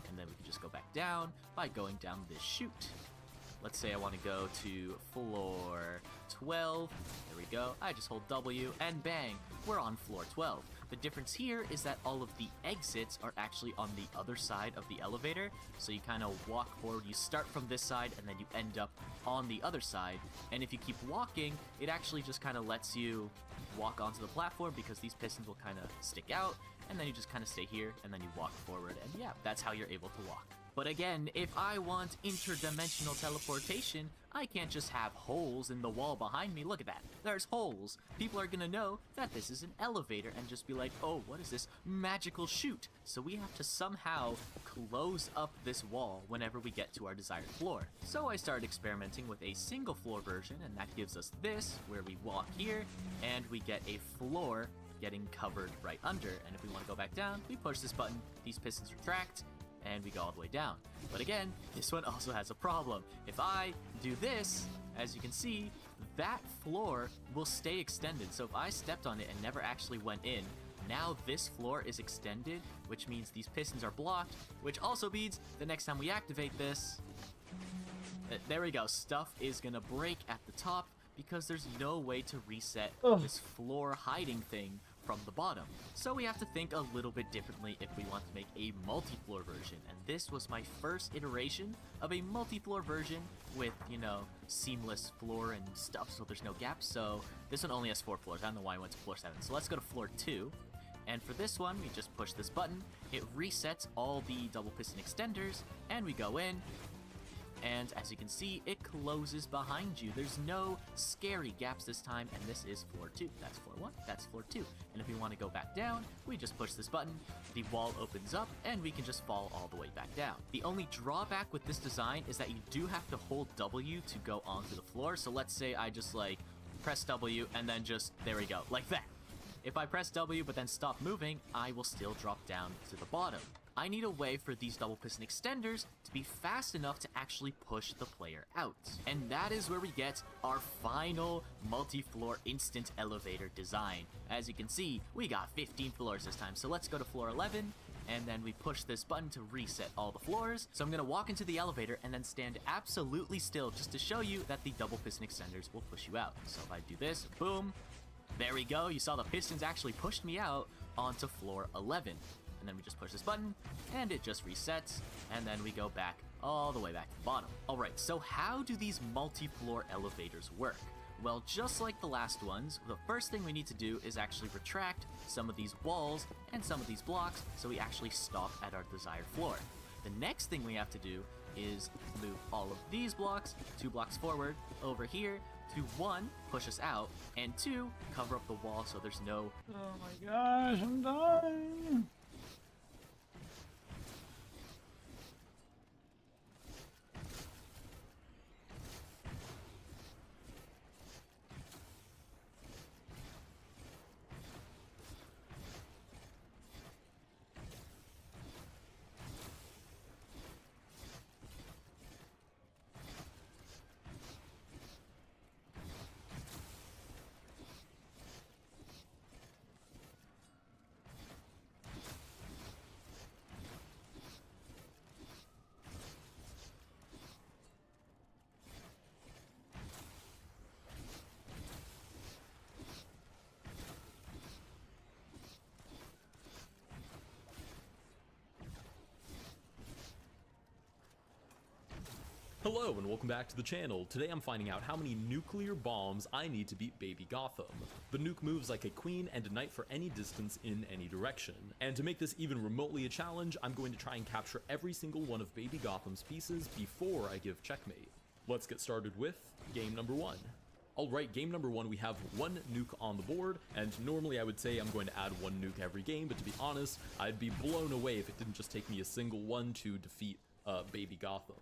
And then we can just go back down by going down this chute. Let's say I want to go to floor 12. There we go. I just hold W and bang, we're on floor 12. The difference here is that all of the exits are actually on the other side of the elevator. So you kind of walk forward, you start from this side and then you end up on the other side. And if you keep walking, it actually just kind of lets you walk onto the platform because these pistons will kind of stick out. And then you just kind of stay here and then you walk forward. And yeah, that's how you're able to walk. But again, if I want interdimensional teleportation, I can't just have holes in the wall behind me. Look at that. There's holes. People are gonna know that this is an elevator and just be like, oh, what is this magical chute? So we have to somehow close up this wall whenever we get to our desired floor. So I started experimenting with a single floor version, and that gives us this, where we walk here and we get a floor getting covered right under. And if we want to go back down, we push this button, these pistons retract, and we go all the way down. But again, this one also has a problem. If I do this, as you can see, that floor will stay extended. So if I stepped on it and never actually went in, now this floor is extended, which means these pistons are blocked, which also means the next time we activate this, there we go, stuff is gonna break at the top because there's no way to reset this floor hiding thing from the bottom. So we have to think a little bit differently if we want to make a multi-floor version, and this was my first iteration of a multi-floor version with, you know, seamless floor and stuff, so there's no gaps. So this one only has 4 floors. I don't know why I went to floor 7. So let's go to floor 2. And for this one, we just push this button, it resets all the double piston extenders, and we go in. And as you can see, it closes behind you. There's no scary gaps this time, and this is floor 2. That's floor 1, that's floor 2. And if we want to go back down, we just push this button, the wall opens up, and we can just fall all the way back down. The only drawback with this design is that you do have to hold W to go onto the floor. So let's say I just like press W and then just, there we go, like that. If I press W but then stop moving, I will still drop down to the bottom. I need a way for these double piston extenders to be fast enough to actually push the player out. And that is where we get our final multi-floor instant elevator design. As you can see, we got 15 floors this time. So let's go to floor 11, and then we push this button to reset all the floors. So I'm gonna walk into the elevator and then stand absolutely still just to show you that the double piston extenders will push you out. So if I do this, boom, there we go. You saw the pistons actually pushed me out onto floor 11. And then we just push this button, and it just resets, and then we go back all the way back to the bottom. Alright, so how do these multi-floor elevators work? Well, just like the last ones, the first thing we need to do is actually retract some of these walls and some of these blocks so we actually stop at our desired floor. The next thing we have to do is move all of these blocks 2 blocks forward over here to 1, push us out, and 2, cover up the wall so there's no... Oh my gosh, I'm dying! Hello and welcome back to the channel. Today I'm finding out how many nuclear bombs I need to beat Baby Gotham. The nuke moves like a queen and a knight for any distance in any direction. And to make this even remotely a challenge, I'm going to try and capture every single one of Baby Gotham's pieces before I give checkmate. Let's get started with game number 1. Alright, game number 1, we have 1 nuke on the board, and normally I would say I'm going to add 1 nuke every game, but to be honest, I'd be blown away if it didn't just take me a single one to defeat Baby Gotham.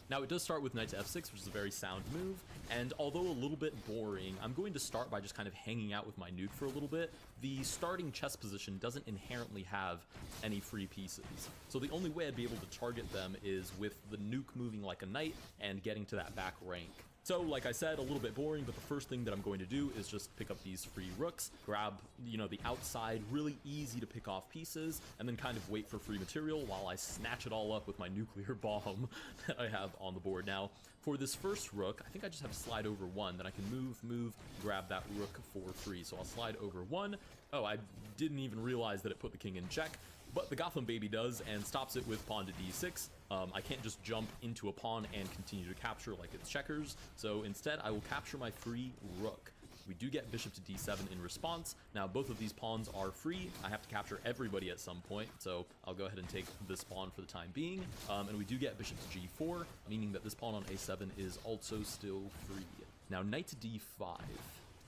Now it does start with knight to f6, which is a very sound move, and although a little bit boring, I'm going to start by just kind of hanging out with my nuke for a little bit. The starting chess position doesn't inherently have any free pieces, so the only way I'd be able to target them is with the nuke moving like a knight and getting to that back rank. So, like I said, a little bit boring, but the first thing that I'm going to do is just pick up these free rooks, grab, you know, the outside, really easy to pick off pieces, and then kind of wait for free material while I snatch it all up with my nuclear bomb that I have on the board. Now, for this first rook, I think I just have to slide over one, then I can move, grab that rook for free. So I'll slide over one. Oh, I didn't even realize that it put the king in check. But the Gotham baby does, and stops it with pawn to d6. I can't just jump into a pawn and continue to capture like it's checkers, so instead I will capture my free rook. We do get bishop to d7 in response. Now both of these pawns are free. I have to capture everybody at some point, so I'll go ahead and take this pawn for the time being. And we do get bishop to g4, meaning that this pawn on a7 is also still free. Now knight to d5.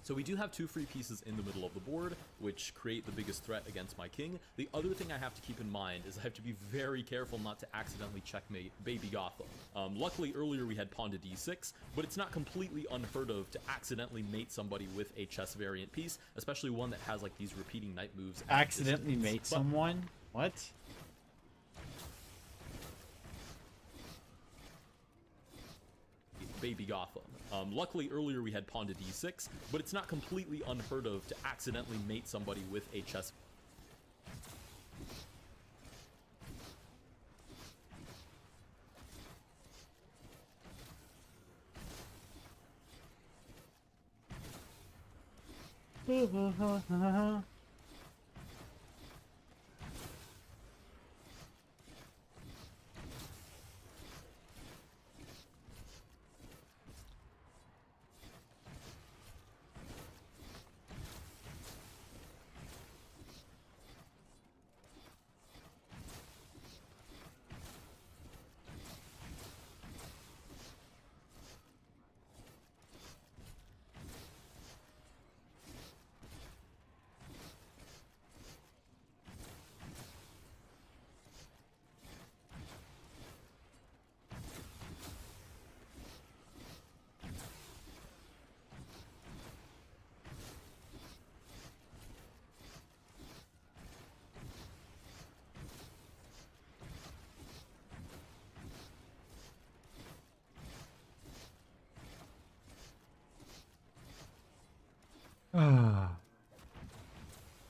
So we do have two free pieces in the middle of the board, which create the biggest threat against my king. The other thing I have to keep in mind is I have to be very careful not to accidentally checkmate Baby Gotham. Luckily, earlier we had pawn to d6, but it's not completely unheard of to accidentally mate somebody with a chess variant piece, especially one that has like these repeating knight moves. Accidentally mate someone? What? Baby Gotham. Luckily, earlier we had pawn to d6, but it's not completely unheard of to accidentally mate somebody with a chess.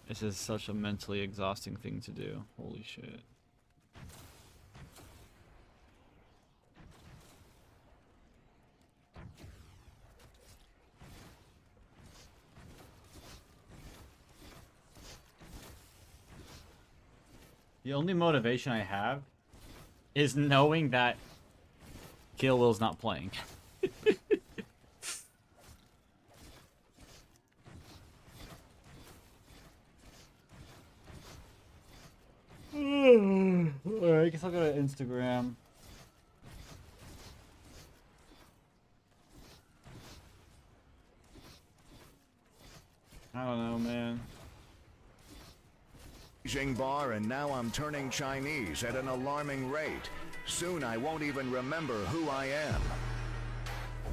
This is such a mentally exhausting thing to do. Holy shit. The only motivation I have is knowing that Kill Will's not playing. Alright, I guess I'll go to Instagram. I don't know, man. Beijing bar, and now I'm turning Chinese at an alarming rate. Soon I won't even remember who I am.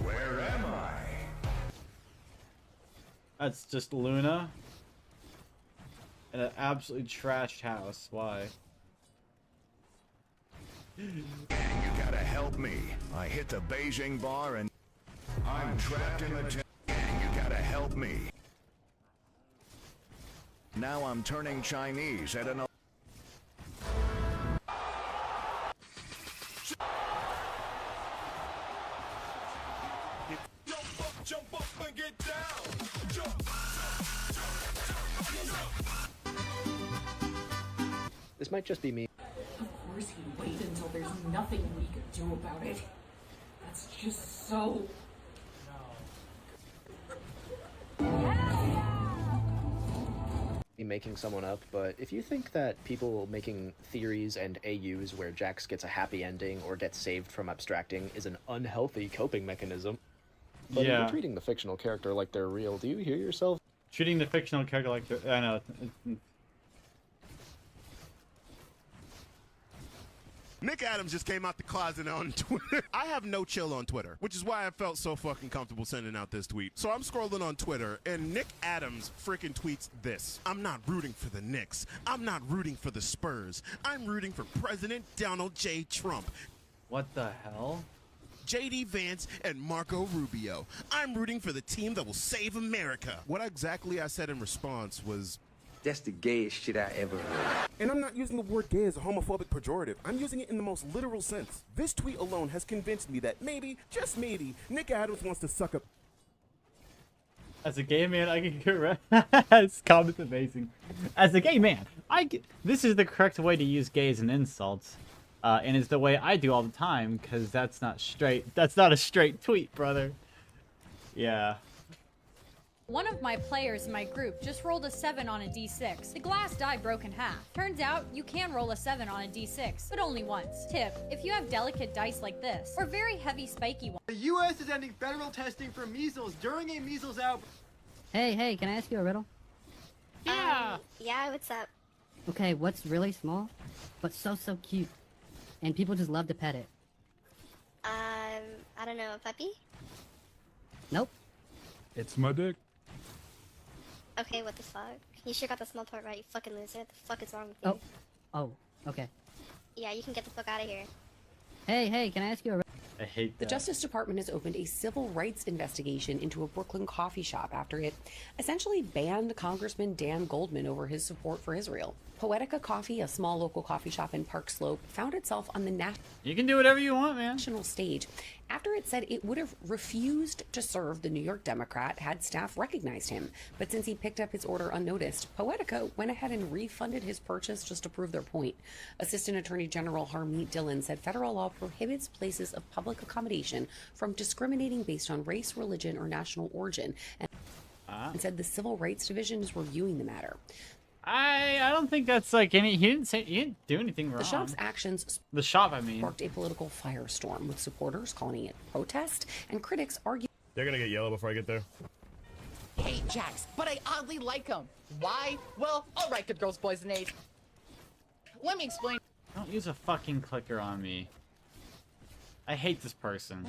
Where am I? That's just Luna. In an absolutely trashed house. Why? You gotta help me. I hit the Beijing bar and I'm trapped in the You gotta help me. Now I'm turning Chinese at an Jump up and get down. Jump. This might just be me. Of course he'd wait until there's nothing we could do about it. That's just so... Be making someone up, but if you think that people making theories and AUs where Jax gets a happy ending or gets saved from abstracting is an unhealthy coping mechanism, but if you're treating the fictional character like they're real, do you hear yourself? Treating the fictional character like they're... I know. Nick Adams just came out the closet on Twitter. I have no chill on Twitter, which is why I felt so fucking comfortable sending out this tweet. So I'm scrolling on Twitter, and Nick Adams freaking tweets this. I'm not rooting for the Knicks. I'm not rooting for the Spurs. I'm rooting for President Donald J. Trump. What the hell? JD Vance and Marco Rubio. I'm rooting for the team that will save America. What exactly I said in response was, that's the gayest shit I ever heard. And I'm not using the word gay as a homophobic pejorative. I'm using it in the most literal sense. This tweet alone has convinced me that maybe, just maybe, Nick Adams wants to suck up. As a gay man, I can correct. This comment's amazing. As a gay man, this is the correct way to use gay as an insult. And it's the way I do all the time, because that's not straight. That's not a straight tweet, brother. Yeah. One of my players in my group just rolled a 7 on a d6. The glass die broke in half. Turns out you can roll a 7 on a d6, but only once. Tip, if you have delicate dice like this, or very heavy spiky ones. The U.S. is ending federal testing for measles during a measles outbreak. Hey, can I ask you a riddle? Yeah. Yeah, what's up? Okay, what's really small, but so cute, and people just love to pet it? I don't know, a puppy? Nope. It's my dick. Okay, what the fuck? You sure got the small part right, you fucking loser. What the fuck is wrong with you? Oh, okay. Yeah, you can get the fuck out of here. Hey, can I ask you a riddle? I hate The that. Justice Department has opened a civil rights investigation into a Brooklyn coffee shop after it essentially banned Congressman Dan Goldman over his support for Israel. Poetica Coffee, a small local coffee shop in Park Slope, found itself on the You can do whatever you want, man. national stage after it said it would have refused to serve the New York Democrat had staff recognized him. But since he picked up his order unnoticed, Poetica went ahead and refunded his purchase just to prove their point. Assistant Attorney General Harmeet Dillon said federal law prohibits places of public accommodation from discriminating based on race, religion, or national origin, and said the Civil Rights Division is reviewing the matter. I don't think that's like any. He didn't do anything wrong. The shop's actions The shop, I mean. sparked a political firestorm, with supporters calling it protest and critics arguing. They're gonna get yellow before I get there. Hate Jax, but I oddly like him. Why? Well, alright, good girls, boys, and A's. Let me explain. Don't use a fucking clicker on me. I hate this person.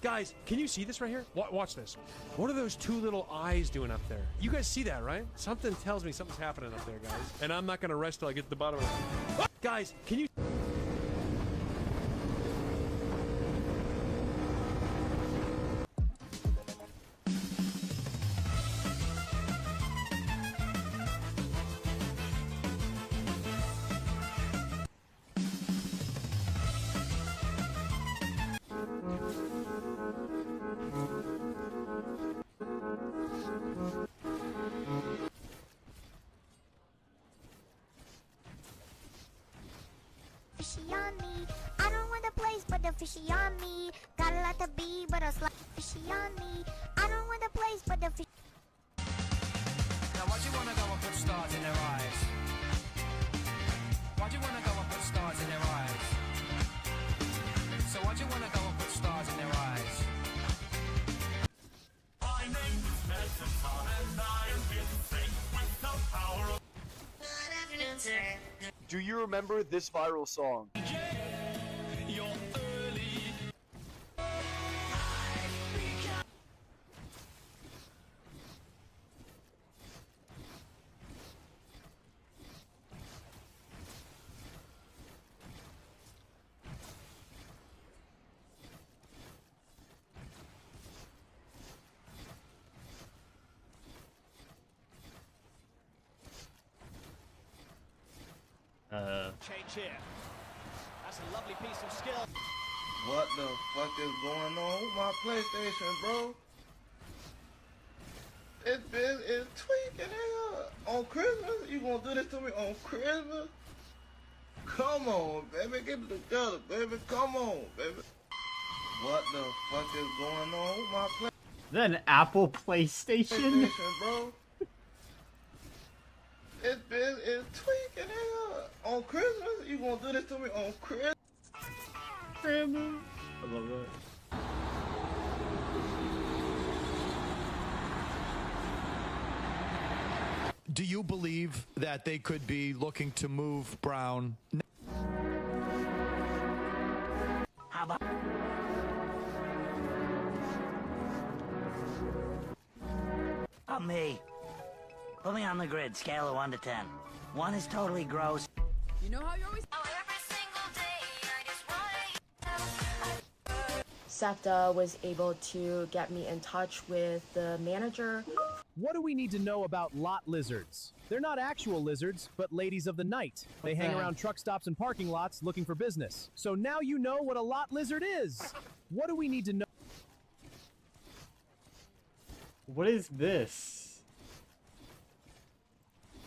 Guys, can you see this right here? Watch this. What are those two little eyes doing up there? You guys see that, right? Something tells me something's happening up there, guys. And I'm not gonna rest till I get to the bottom of it. Guys, can you... Fishy on me. I don't want the place, but the fishy on me. Got a lot to be, but a slight fishy on me. I don't want the place, but the fishy. Now why do you wanna go and put stars in their eyes? Why do you wanna go and put stars in their eyes? So why do you wanna go and put stars in their eyes? My name is Metatron and I am in sync with the power of... Do you remember this viral song? Change here. That's a lovely piece of skill. What the fuck is going on with my PlayStation, bro? It's tweaking here. On Christmas? You gonna do this to me on Christmas? Come on, baby. Get it together, baby. Come on, baby. What the fuck is going on with my PlayStation? Is that an Apple PlayStation? Bro? It's tweaking here. On Christmas? You gonna do this to me on Christmas? Grandma. I love that. Do you believe that they could be looking to move Brown? How about... me. Put me on the grid, scale of 1 to 10. 1 is totally gross. You know how you're always... SEPTA was able to get me in touch with the manager. What do we need to know about lot lizards? They're not actual lizards, but ladies of the night. They hang around truck stops and parking lots looking for business. So now you know what a lot lizard is. What do we need to know? What is this?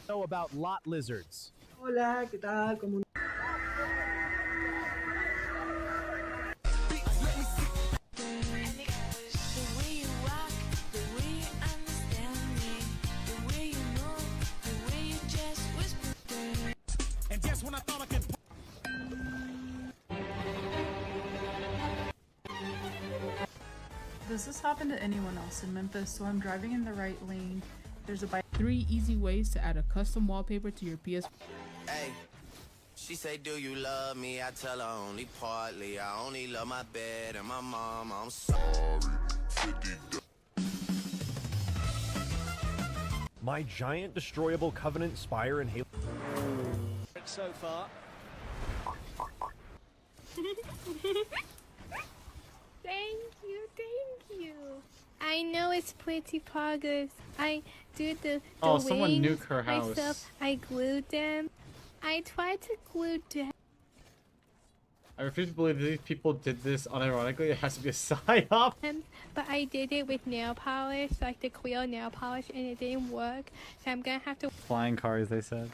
Know about lot lizards. Hola, ¿qué tal? ¿Cómo... Does this happen to anyone else in Memphis? So I'm driving in the right lane. There's a bike. 3 easy ways to add a custom wallpaper to your PS. Hey, she say, do you love me? I tell her only partly. I only love my bed and my mom. I'm sorry. My giant destroyable Covenant Spire and Halo. So far. Thank you. I know it's pretty progress. I do the someone wings nuke her house. myself. I glued them. I tried to glue them. I refuse to believe these people did this unironically. It has to be a psyop. But I did it with nail polish, like the clear nail polish, and it didn't work. So I'm gonna have to. Flying cars, they said.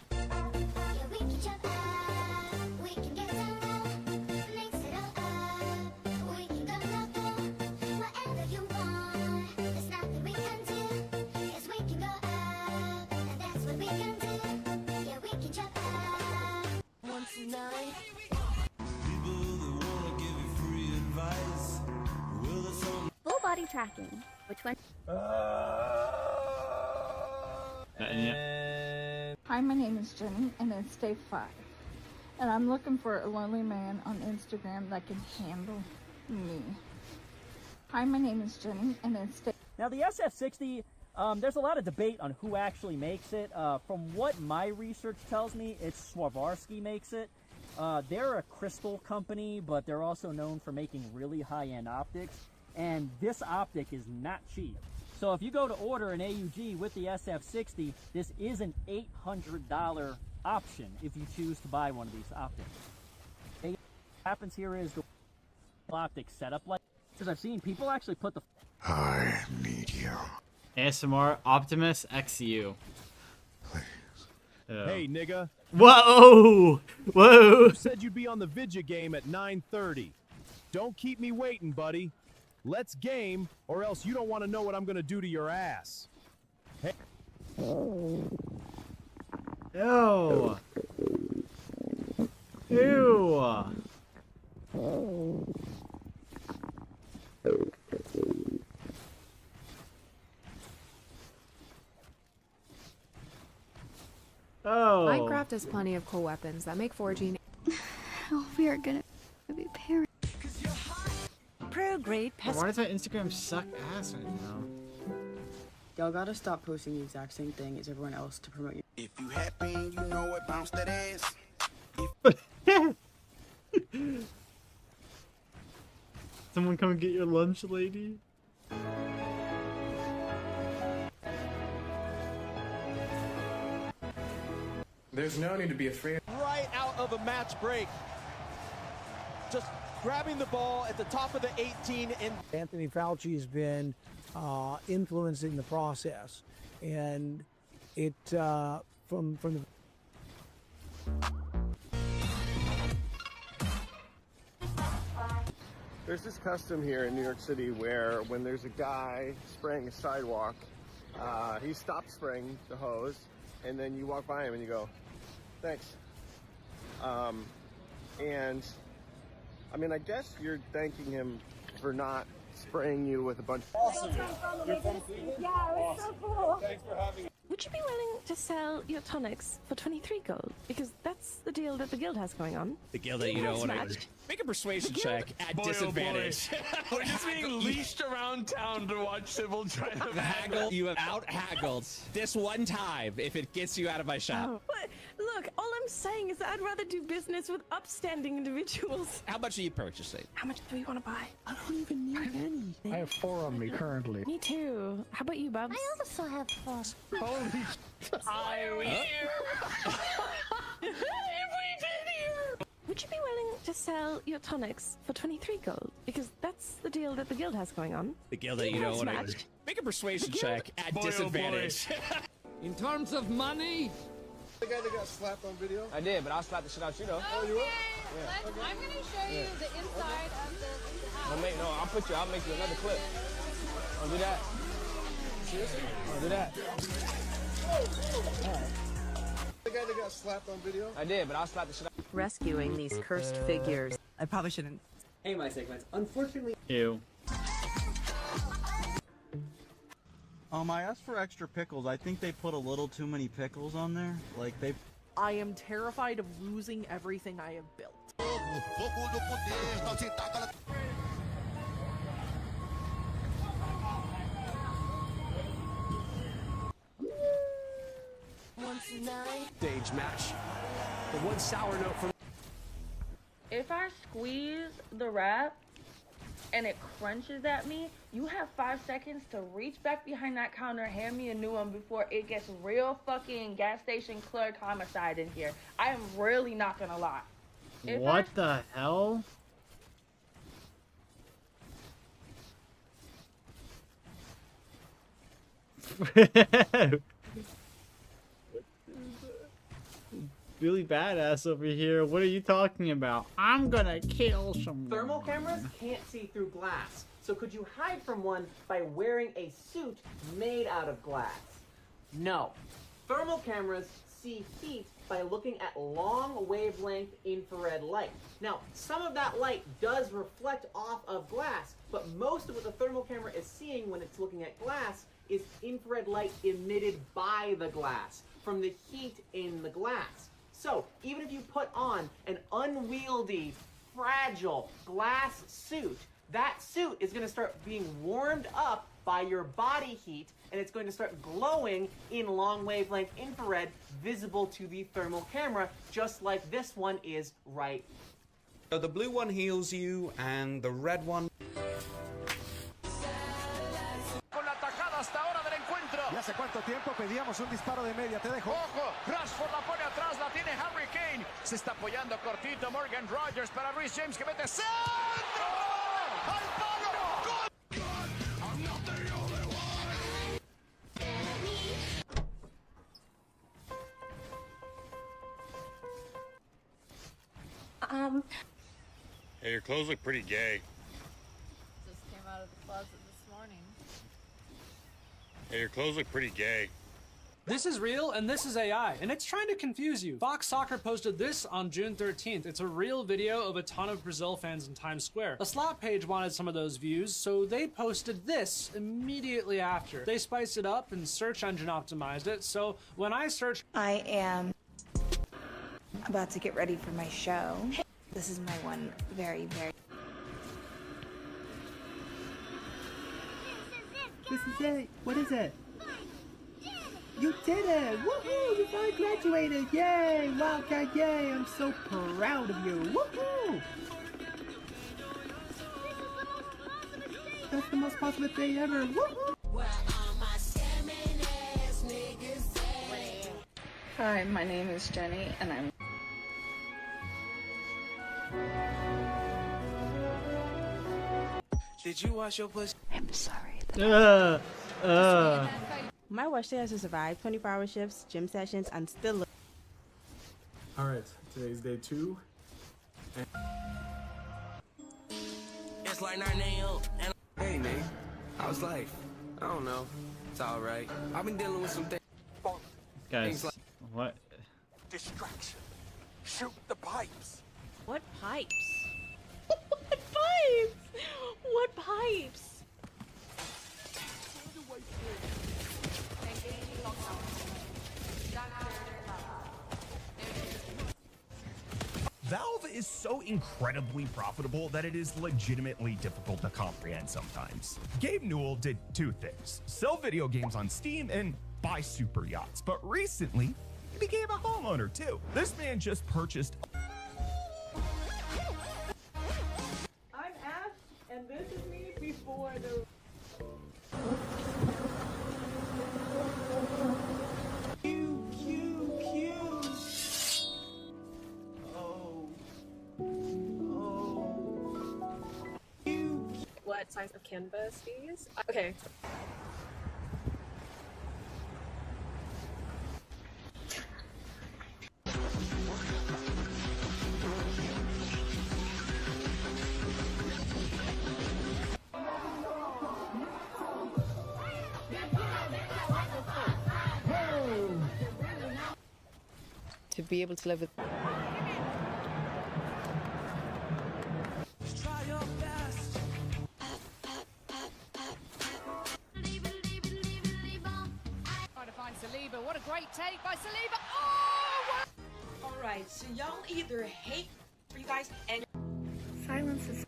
Full body tracking. Which one? Hi, my name is Jenny, and it's day 5. And I'm looking for a lonely man on Instagram that can handle me. Hi, my name is Jenny, and it's day... Now, the SF60, there's a lot of debate on who actually makes it. From what my research tells me, it's Swarovski makes it. They're a crystal company, but they're also known for making really high-end optics. And this optic is not cheap. So if you go to order an AUG with the SF60, this is an $800 option if you choose to buy one of these optics. What happens here is the optic setup, like, because I've seen people actually put the... I need you. ASMR Optimus XU. Hey, nigga. Whoa! Whoa! You said you'd be on the Vidya game at 9:30. Don't keep me waiting, buddy. Let's game, or else you don't want to know what I'm gonna do to your ass. Hey. Ew. Ew. Oh. Minecraft has plenty of cool weapons that make foraging. Oh, we are gonna be parents. Pro-grade pest. Why does my Instagram suck ass right now? Y'all gotta stop posting the exact same thing as everyone else to promote you. If you happy, you know what, bounce that ass. Someone come get your lunch, lady. There's no need to be afraid. Right out of a match break. Just grabbing the ball at the top of the 18 and Anthony Fauci has been influencing the process, and it from the. there's this custom here in New York City where when there's a guy spraying a sidewalk, he stops spraying the hose, and then you walk by him and you go, thanks. And I mean, I guess you're thanking him for not spraying you with a bunch of... Awesome. Yeah, it was so cool. Thanks for having me. Would you be willing to sell your tonics for 23 gold? Because that's the deal that the guild has going on. The guild that you don't want to Matched. make a persuasion check at Boy, oh boy. disadvantage. We're just being leashed around town to watch Sybil try to Haggle, you have out haggled this one time if it gets you out of my shop. But look, all I'm saying is that I'd rather do business with upstanding individuals. How much are you purchasing? How much do we want to buy? I don't even need anything. I have 4 on me currently. Me too. How about you, Bubs? I also have 4. Holy Would you be willing to sell your tonics for 23 gold? Because that's the deal that the guild has going on. The guild that you don't want to Matched. make a persuasion check at Boy, oh boy. disadvantage. In terms of money, The guy that got slapped on video? I did, but I'll slap the shit out you though. Oh, you will? I'm gonna show you the inside of the house. I'll make you another clip. I'll do that. Seriously? I'll do that. The guy that got slapped on video? I did, but I'll slap the shit out. Rescuing these cursed figures. I probably shouldn't. Hey, my segments. Unfortunately. Ew. I asked for extra pickles. I think they put a little too many pickles on there. Like they. I am terrified of losing everything I have built. Stage match. The one sour note from. If I squeeze the wrap and it crunches at me, you have 5 seconds to reach back behind that counter, hand me a new one before it gets real fucking gas station clerk homicide in here. I am really not gonna lie. What the hell? Really badass over here. What are you talking about? I'm gonna kill someone. Thermal cameras can't see through glass. So could you hide from one by wearing a suit made out of glass? No. Thermal cameras see heat by looking at long wavelength infrared light. Now, some of that light does reflect off of glass, but most of what the thermal camera is seeing when it's looking at glass is infrared light emitted by the glass from the heat in the glass. So, even if you put on an unwieldy, fragile glass suit, that suit is going to start being warmed up by your body heat, and it's going to start glowing in long wavelength infrared visible to the thermal camera, just like this one is right. So the blue one heals you, and the red one... Con la tajada hasta ahora del encuentro. ¿Y hace cuánto tiempo pedíamos un disparo de media? Te dejo. Ojo, Rashford la pone atrás, la tiene Harry Kane. Se está apoyando cortito Morgan Rogers para Reece James que mete centro. ¡Al palo! ¡Gol! Hey, your clothes look pretty gay. Just came out of the closet this morning. Hey, your clothes look pretty gay. This is real and this is AI, and it's trying to confuse you. Fox Soccer posted this on June 13th. It's a real video of a ton of Brazil fans in Times Square. A slot page wanted some of those views, so they posted this immediately after. They spiced it up and search engine optimized it, so when I search... I am about to get ready for my show. This is my one very... This is it. What is it? You did it! Woohoo! You finally graduated! Yay! Wildcat, yay! I'm so proud of you! Woohoo! That's the most positive day ever! Woohoo! Hi, my name is Jenny, and I'm... Did you wash your pussy? I'm sorry. My wish day has to survive 24-hour shifts, gym sessions, and still. Alright, today's day 2. It's like 9 a.m. and hey Nate, how's life? I don't know. It's alright. I've been dealing with some things. Guys, what? Distraction. Shoot the pipes. What pipes? What pipes? What pipes? is so incredibly profitable that it is legitimately difficult to comprehend sometimes. Gabe Newell did two things: sell video games on Steam and buy super yachts. But recently, he became a homeowner too. This man just purchased. I'm Ash, and this is me before the. What size of canvas these? Okay. To be able to live with. Trying to find Saliba. What a great take by Saliba. Oh! All right, so y'all either hate for you guys and Silence is.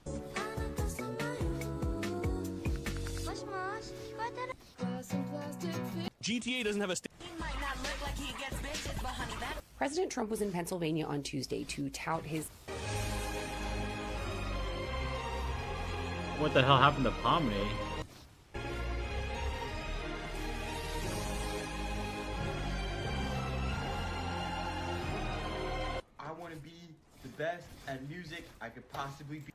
GTA doesn't have a. President Trump was in Pennsylvania on Tuesday to tout his. What the hell happened to Pomni? I want to be the best at music I could possibly be.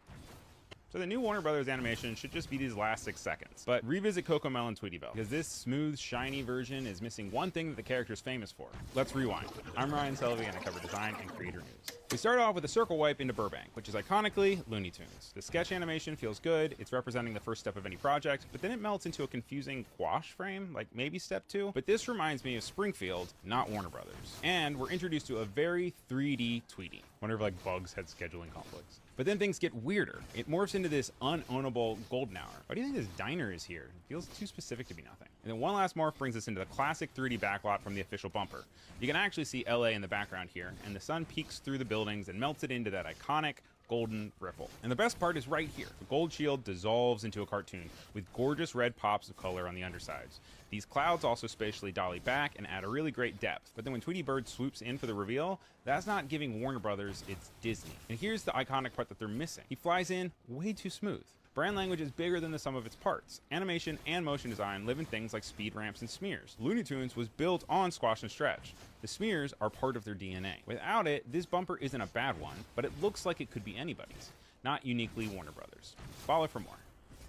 So the new Warner Brothers animation should just be these last 6 seconds. But revisit CoComelon Tweetyville, because this smooth, shiny version is missing one thing that the character is famous for. Let's rewind. I'm Ryan Selvey, and I cover design and creator news. We start off with a circle wipe into Burbank, which is iconically Looney Tunes. The sketch animation feels good, it's representing the first step of any project, but then it melts into a confusing gouache frame, like maybe step 2. But this reminds me of Springfield, not Warner Brothers. And we're introduced to a very 3D Tweety. Wonder if like bugs had scheduling conflicts. But then things get weirder. It morphs into this unownable golden hour. Why do you think this diner is here? It feels too specific to be nothing. And then one last morph brings us into the classic 3D backlot from the official bumper. You can actually see LA in the background here, and the sun peeks through the buildings and melts it into that iconic golden ripple. And the best part is right here. The gold shield dissolves into a cartoon with gorgeous red pops of color on the undersides. These clouds also spatially dolly back and add a really great depth. But then when Tweety Bird swoops in for the reveal, that's not giving Warner Brothers, it's Disney. And here's the iconic part that they're missing. He flies in way too smooth. Brand language is bigger than the sum of its parts. Animation and motion design live in things like speed ramps and smears. Looney Tunes was built on squash and stretch. The smears are part of their DNA. Without it, this bumper isn't a bad one, but it looks like it could be anybody's, not uniquely Warner Brothers. Follow for more.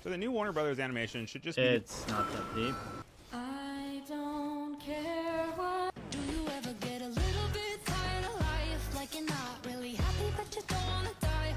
So the new Warner Brothers animation should just be... It's not that deep. I don't care what. Do you ever get a little bit tired of life? Like you're not really happy, but you don't wanna die.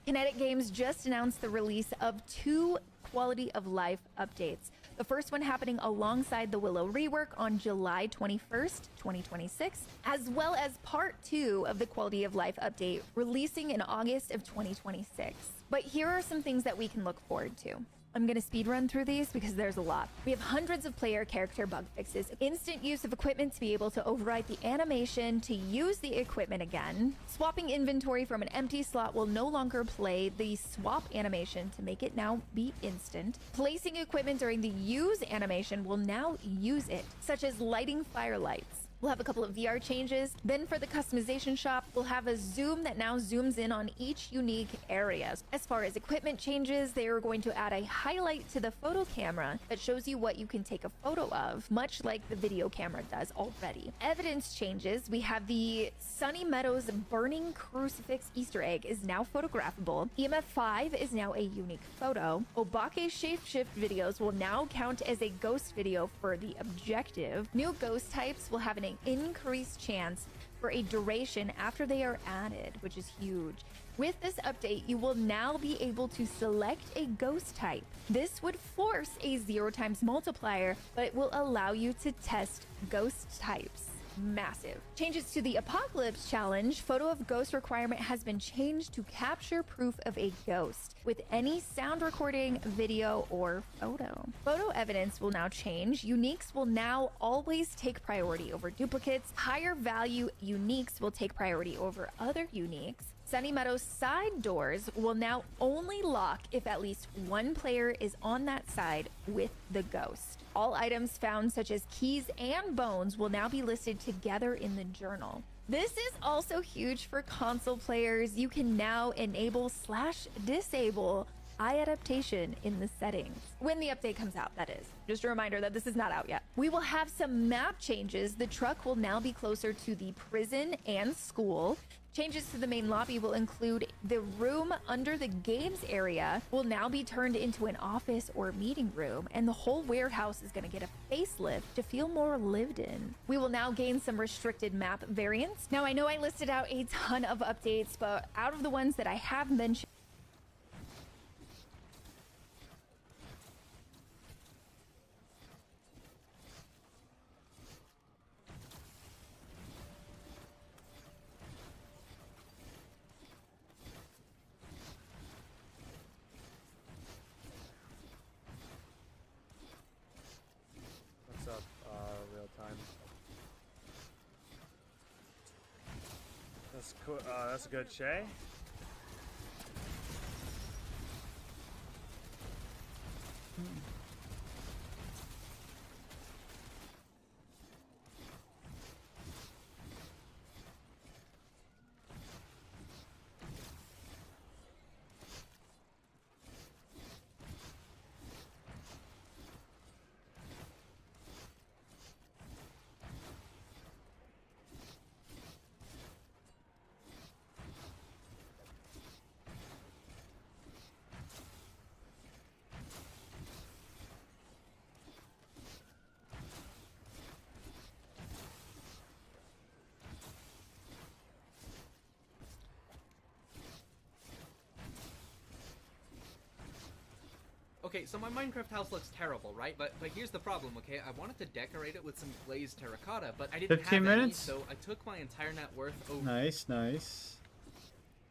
Kinetic Games just announced the release of 2 quality of life updates. The first one happening alongside the Willow rework on July 21st, 2026, as well as part 2 of the quality of life update releasing in August of 2026. But here are some things that we can look forward to. I'm going to speed run through these because there's a lot. We have hundreds of player character bug fixes, instant use of equipment to be able to override the animation to use the equipment again. Swapping inventory from an empty slot will no longer play the swap animation to make it now be instant. Placing equipment during the use animation will now use it, such as lighting firelights. We'll have a couple of VR changes. Then for the customization shop, we'll have a zoom that now zooms in on each unique area. As far as equipment changes, they are going to add a highlight to the photo camera that shows you what you can take a photo of, much like the video camera does already. Evidence changes. We have the Sunny Meadows burning crucifix Easter egg is now photographable. EMF 5 is now a unique photo. Obake shapeshift videos will now count as a ghost video for the objective. New ghost types will have an increased chance for a duration after they are added, which is huge. With this update, you will now be able to select a ghost type. This would force a 0 times multiplier, but it will allow you to test ghost types. massive. Changes to the Apocalypse Challenge. Photo of ghost requirement has been changed to capture proof of a ghost with any sound recording, video, or photo. Photo evidence will now change. Uniques will now always take priority over duplicates. Higher value uniques will take priority over other uniques. Sunny Meadows side doors will now only lock if at least one player is on that side with the ghost. All items found, such as keys and bones, will now be listed together in the journal. This is also huge for console players. You can now enable/disable eye adaptation in the settings. When the update comes out, that is. Just a reminder that this is not out yet. We will have some map changes. The truck will now be closer to the prison and school. Changes to the main lobby will include the room under the games area will now be turned into an office or meeting room, and the whole warehouse is going to get a facelift to feel more lived in. We will now gain some restricted map variants. Now, I know I listed out a ton of updates, but out of the ones that I have mentioned, What's up, real time? That's cool. That's a good Shay. Okay, so my Minecraft house looks terrible, right? But here's the problem, okay? I wanted to decorate it with some glazed terracotta, but I didn't 15 have any, minutes? so I took my entire net worth over Nice, nice.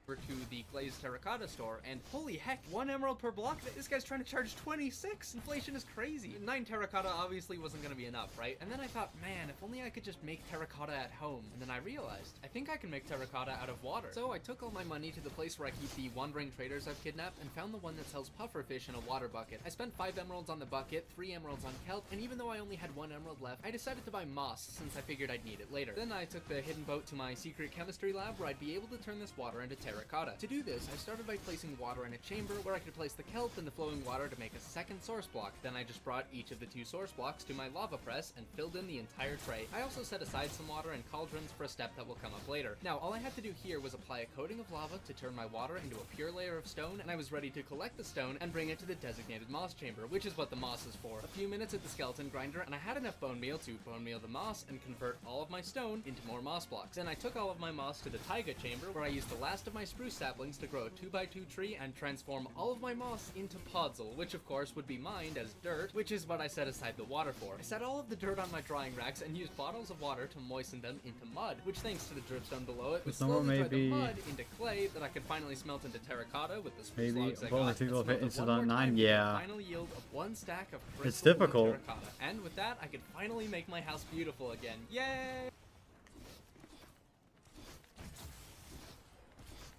to the glazed terracotta store, and holy heck, 1 emerald per block? This guy's trying to charge 26! Inflation is crazy! 9 terracotta obviously wasn't gonna be enough, right? And then I thought, man, if only I could just make terracotta at home. And then I realized, I think I can make terracotta out of water. So I took all my money to the place where I keep the wandering traders I've kidnapped, and found the one that sells pufferfish in a water bucket. I spent 5 emeralds on the bucket, 3 emeralds on kelp, and even though I only had 1 emerald left, I decided to buy moss, since I figured I'd need it later. Then I took the hidden boat to my secret chemistry lab, where I'd be able to turn this water into terracotta. To do this, I started by placing water in a chamber where I could place the kelp and the flowing water to make a second source block. Then I just brought each of the 2 source blocks to my lava press and filled in the entire tray. I also set aside some water in cauldrons for a step that will come up later. Now, all I had to do here was apply a coating of lava to turn my water into a pure layer of stone, and I was ready to collect the stone and bring it to the designated moss chamber, which is what the moss is for. A few minutes at the skeleton grinder, and I had enough bone meal to bone meal the moss and convert all of my stone into more moss blocks. Then I took all of my moss to the taiga chamber, where I used the last of my spruce saplings to grow a 2x2 tree and transform all of my moss into podzol, which of course would be mined as dirt, which is what I set aside the water for. I set all of the dirt on my drying racks and used bottles of water to moisten them into mud, which thanks to the dripstone below it would slowly dry the mud into clay that I could finally smelt into terracotta with the spruce logs I got. People Smelt it instead one on more 9, time yeah. with the final yield of 1 stack of It's crystal blue difficult. terracotta. And with that, I could finally make my house beautiful again. Yay!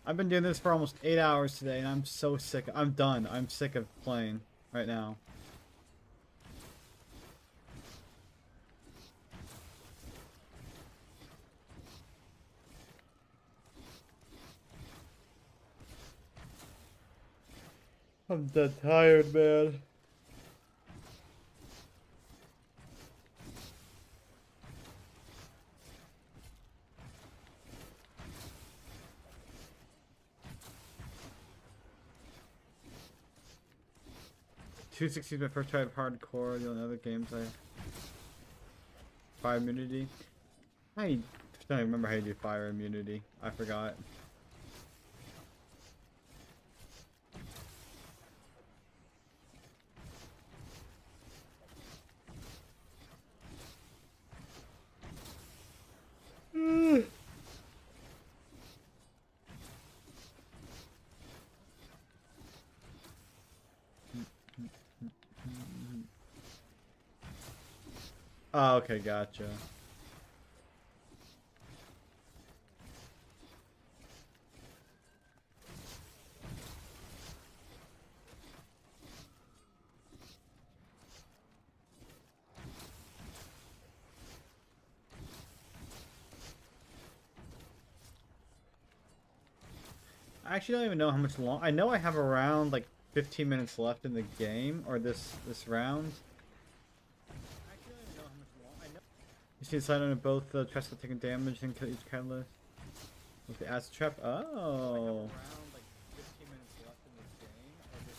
I've been doing this for almost 8 hours today, and I'm so sick. I'm done. I'm sick of playing right now. I'm dead tired, man. .260 is my first try of hardcore. The only other games I fire immunity. I don't even remember how you do fire immunity. I forgot. Oh, okay, gotcha. I actually don't even know how much long. I know I have around like 15 minutes left in the game, or this round. I actually don't even know how much long. I know. You see the sign on both the chests are taking damage and kill each catalyst with the acid trap. Oh. Around like 15 minutes left in this game, or this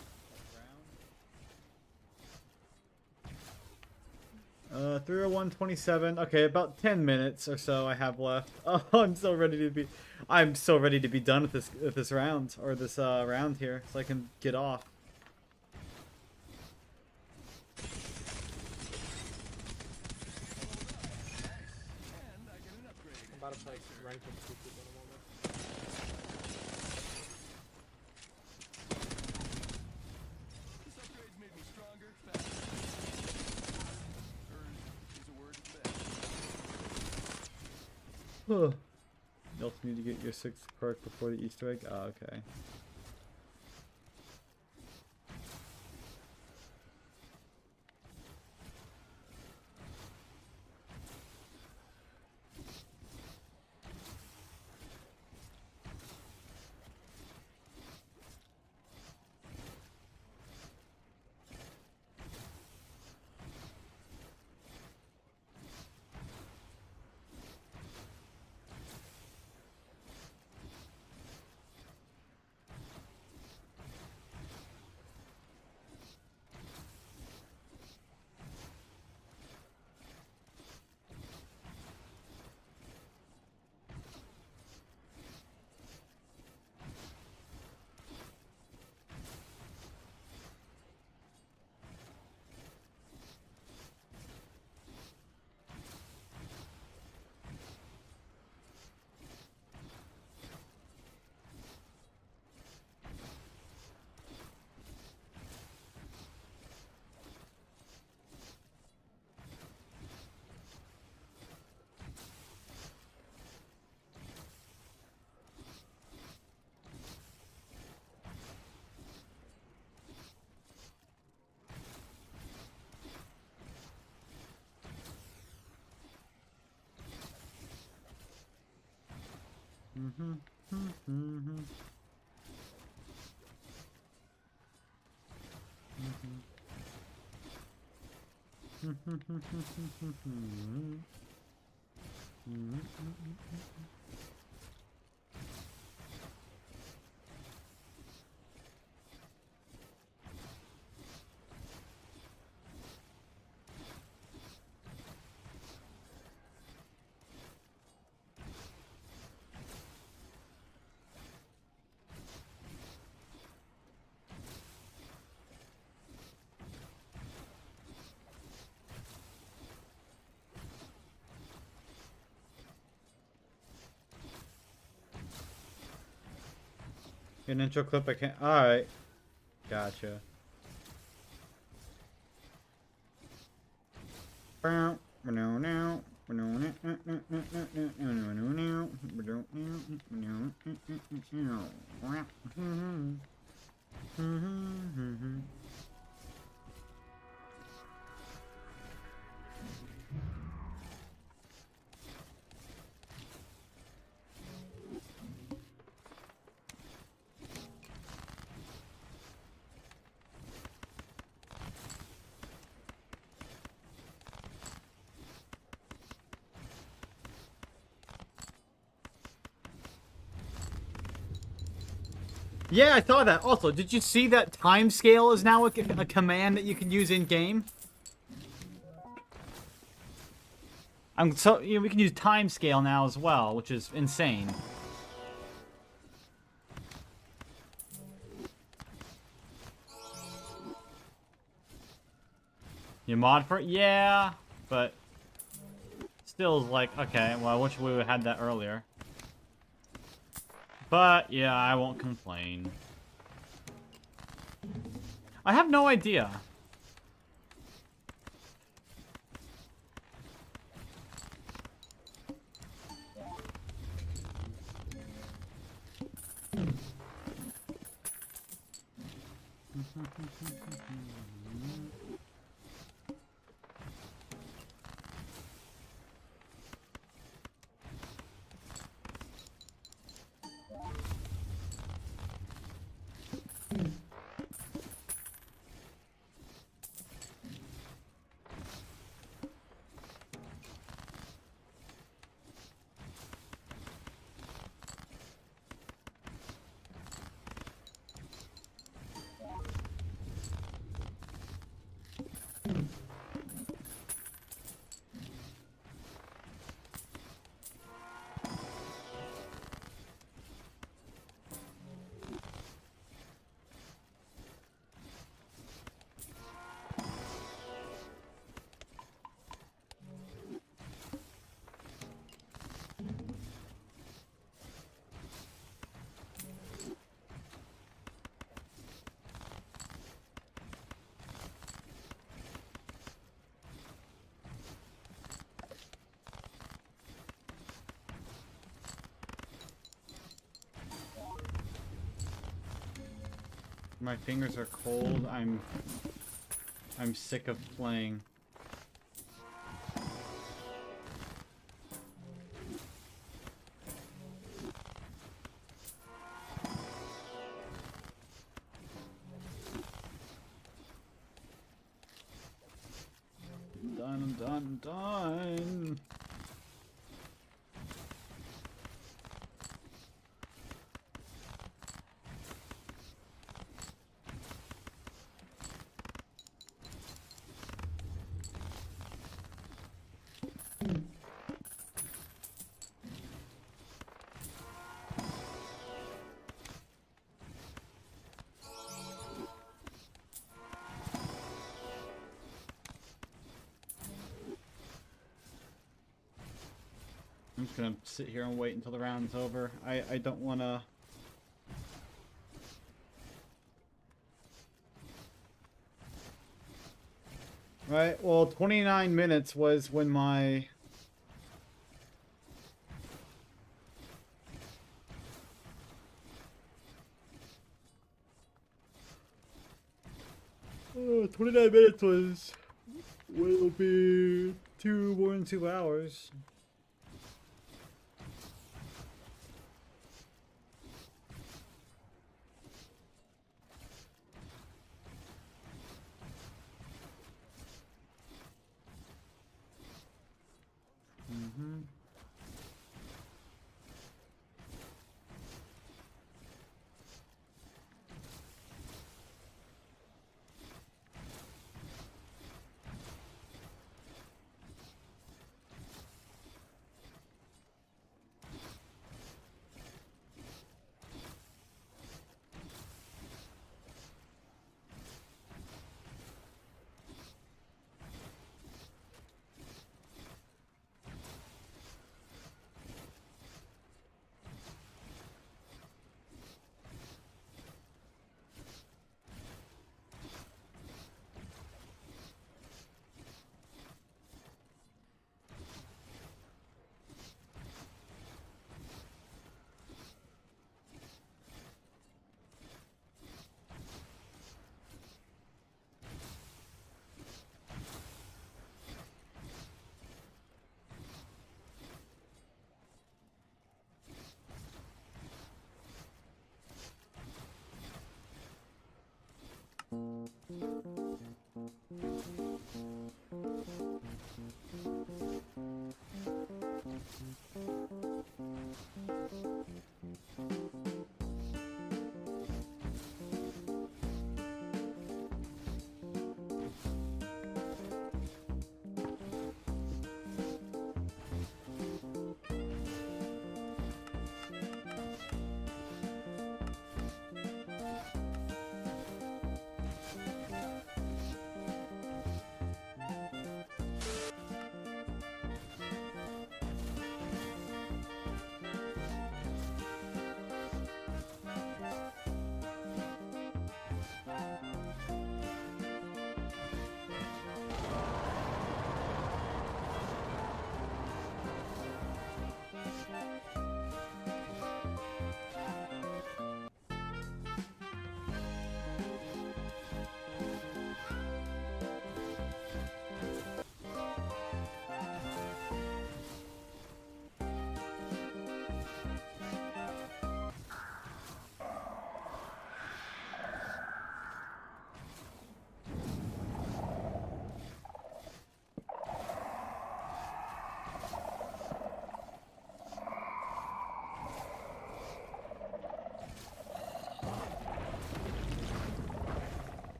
round. 301:27. Okay, about 10 minutes or so I have left. Oh, I'm so ready to be done with this round, or this round here, so I can get off. I'm about to play ranked with two people in a moment. This upgrade's made me stronger, faster. Is a word You also need to get your 6th perk before the Easter egg. Oh, okay. An intro clip I can't. Alright. Gotcha. Yeah, I saw that. Also, did you see that time scale is now a command that you can use in game? We can use time scale now as well, which is insane. You mod for it? Yeah, but still is like, okay, well, I wish we would have had that earlier. But, yeah, I won't complain. I have no idea. My fingers are cold. I'm sick of playing. I'm done. I'm just gonna sit here and wait until the round's over. I don't wanna... Right, well, 29 minutes was when my... Oh, 29 minutes was... will be more than 2 hours.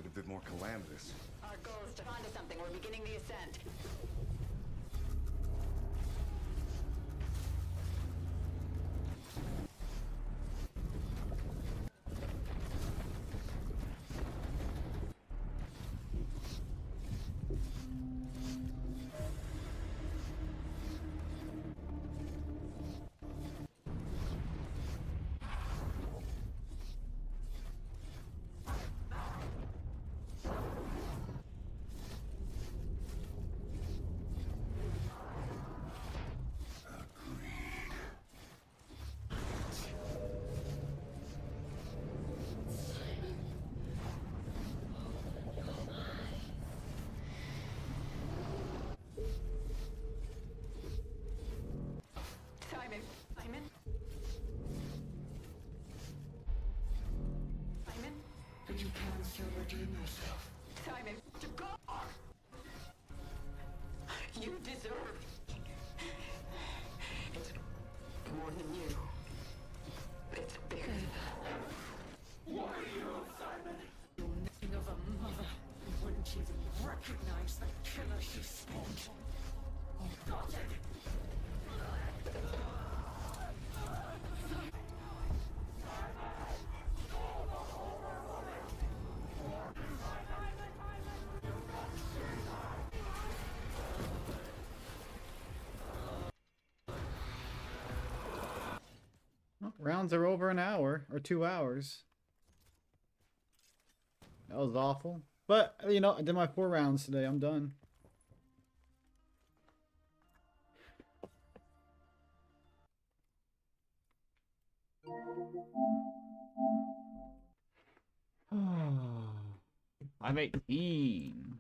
a bit more calamitous. Our goal is to find something. We're beginning the ascent. Simon. Simon? Simon? But you can still redeem yourself. Simon, to God! You deserve it's more than you. It's bigger than that. What are you, Simon? You're nothing of a mother. You wouldn't even recognize the killer she spawned. Got it! Well, rounds are over an hour or 2 hours. That was awful. But, you know, I did my 4 rounds today. I'm done. I'm 18.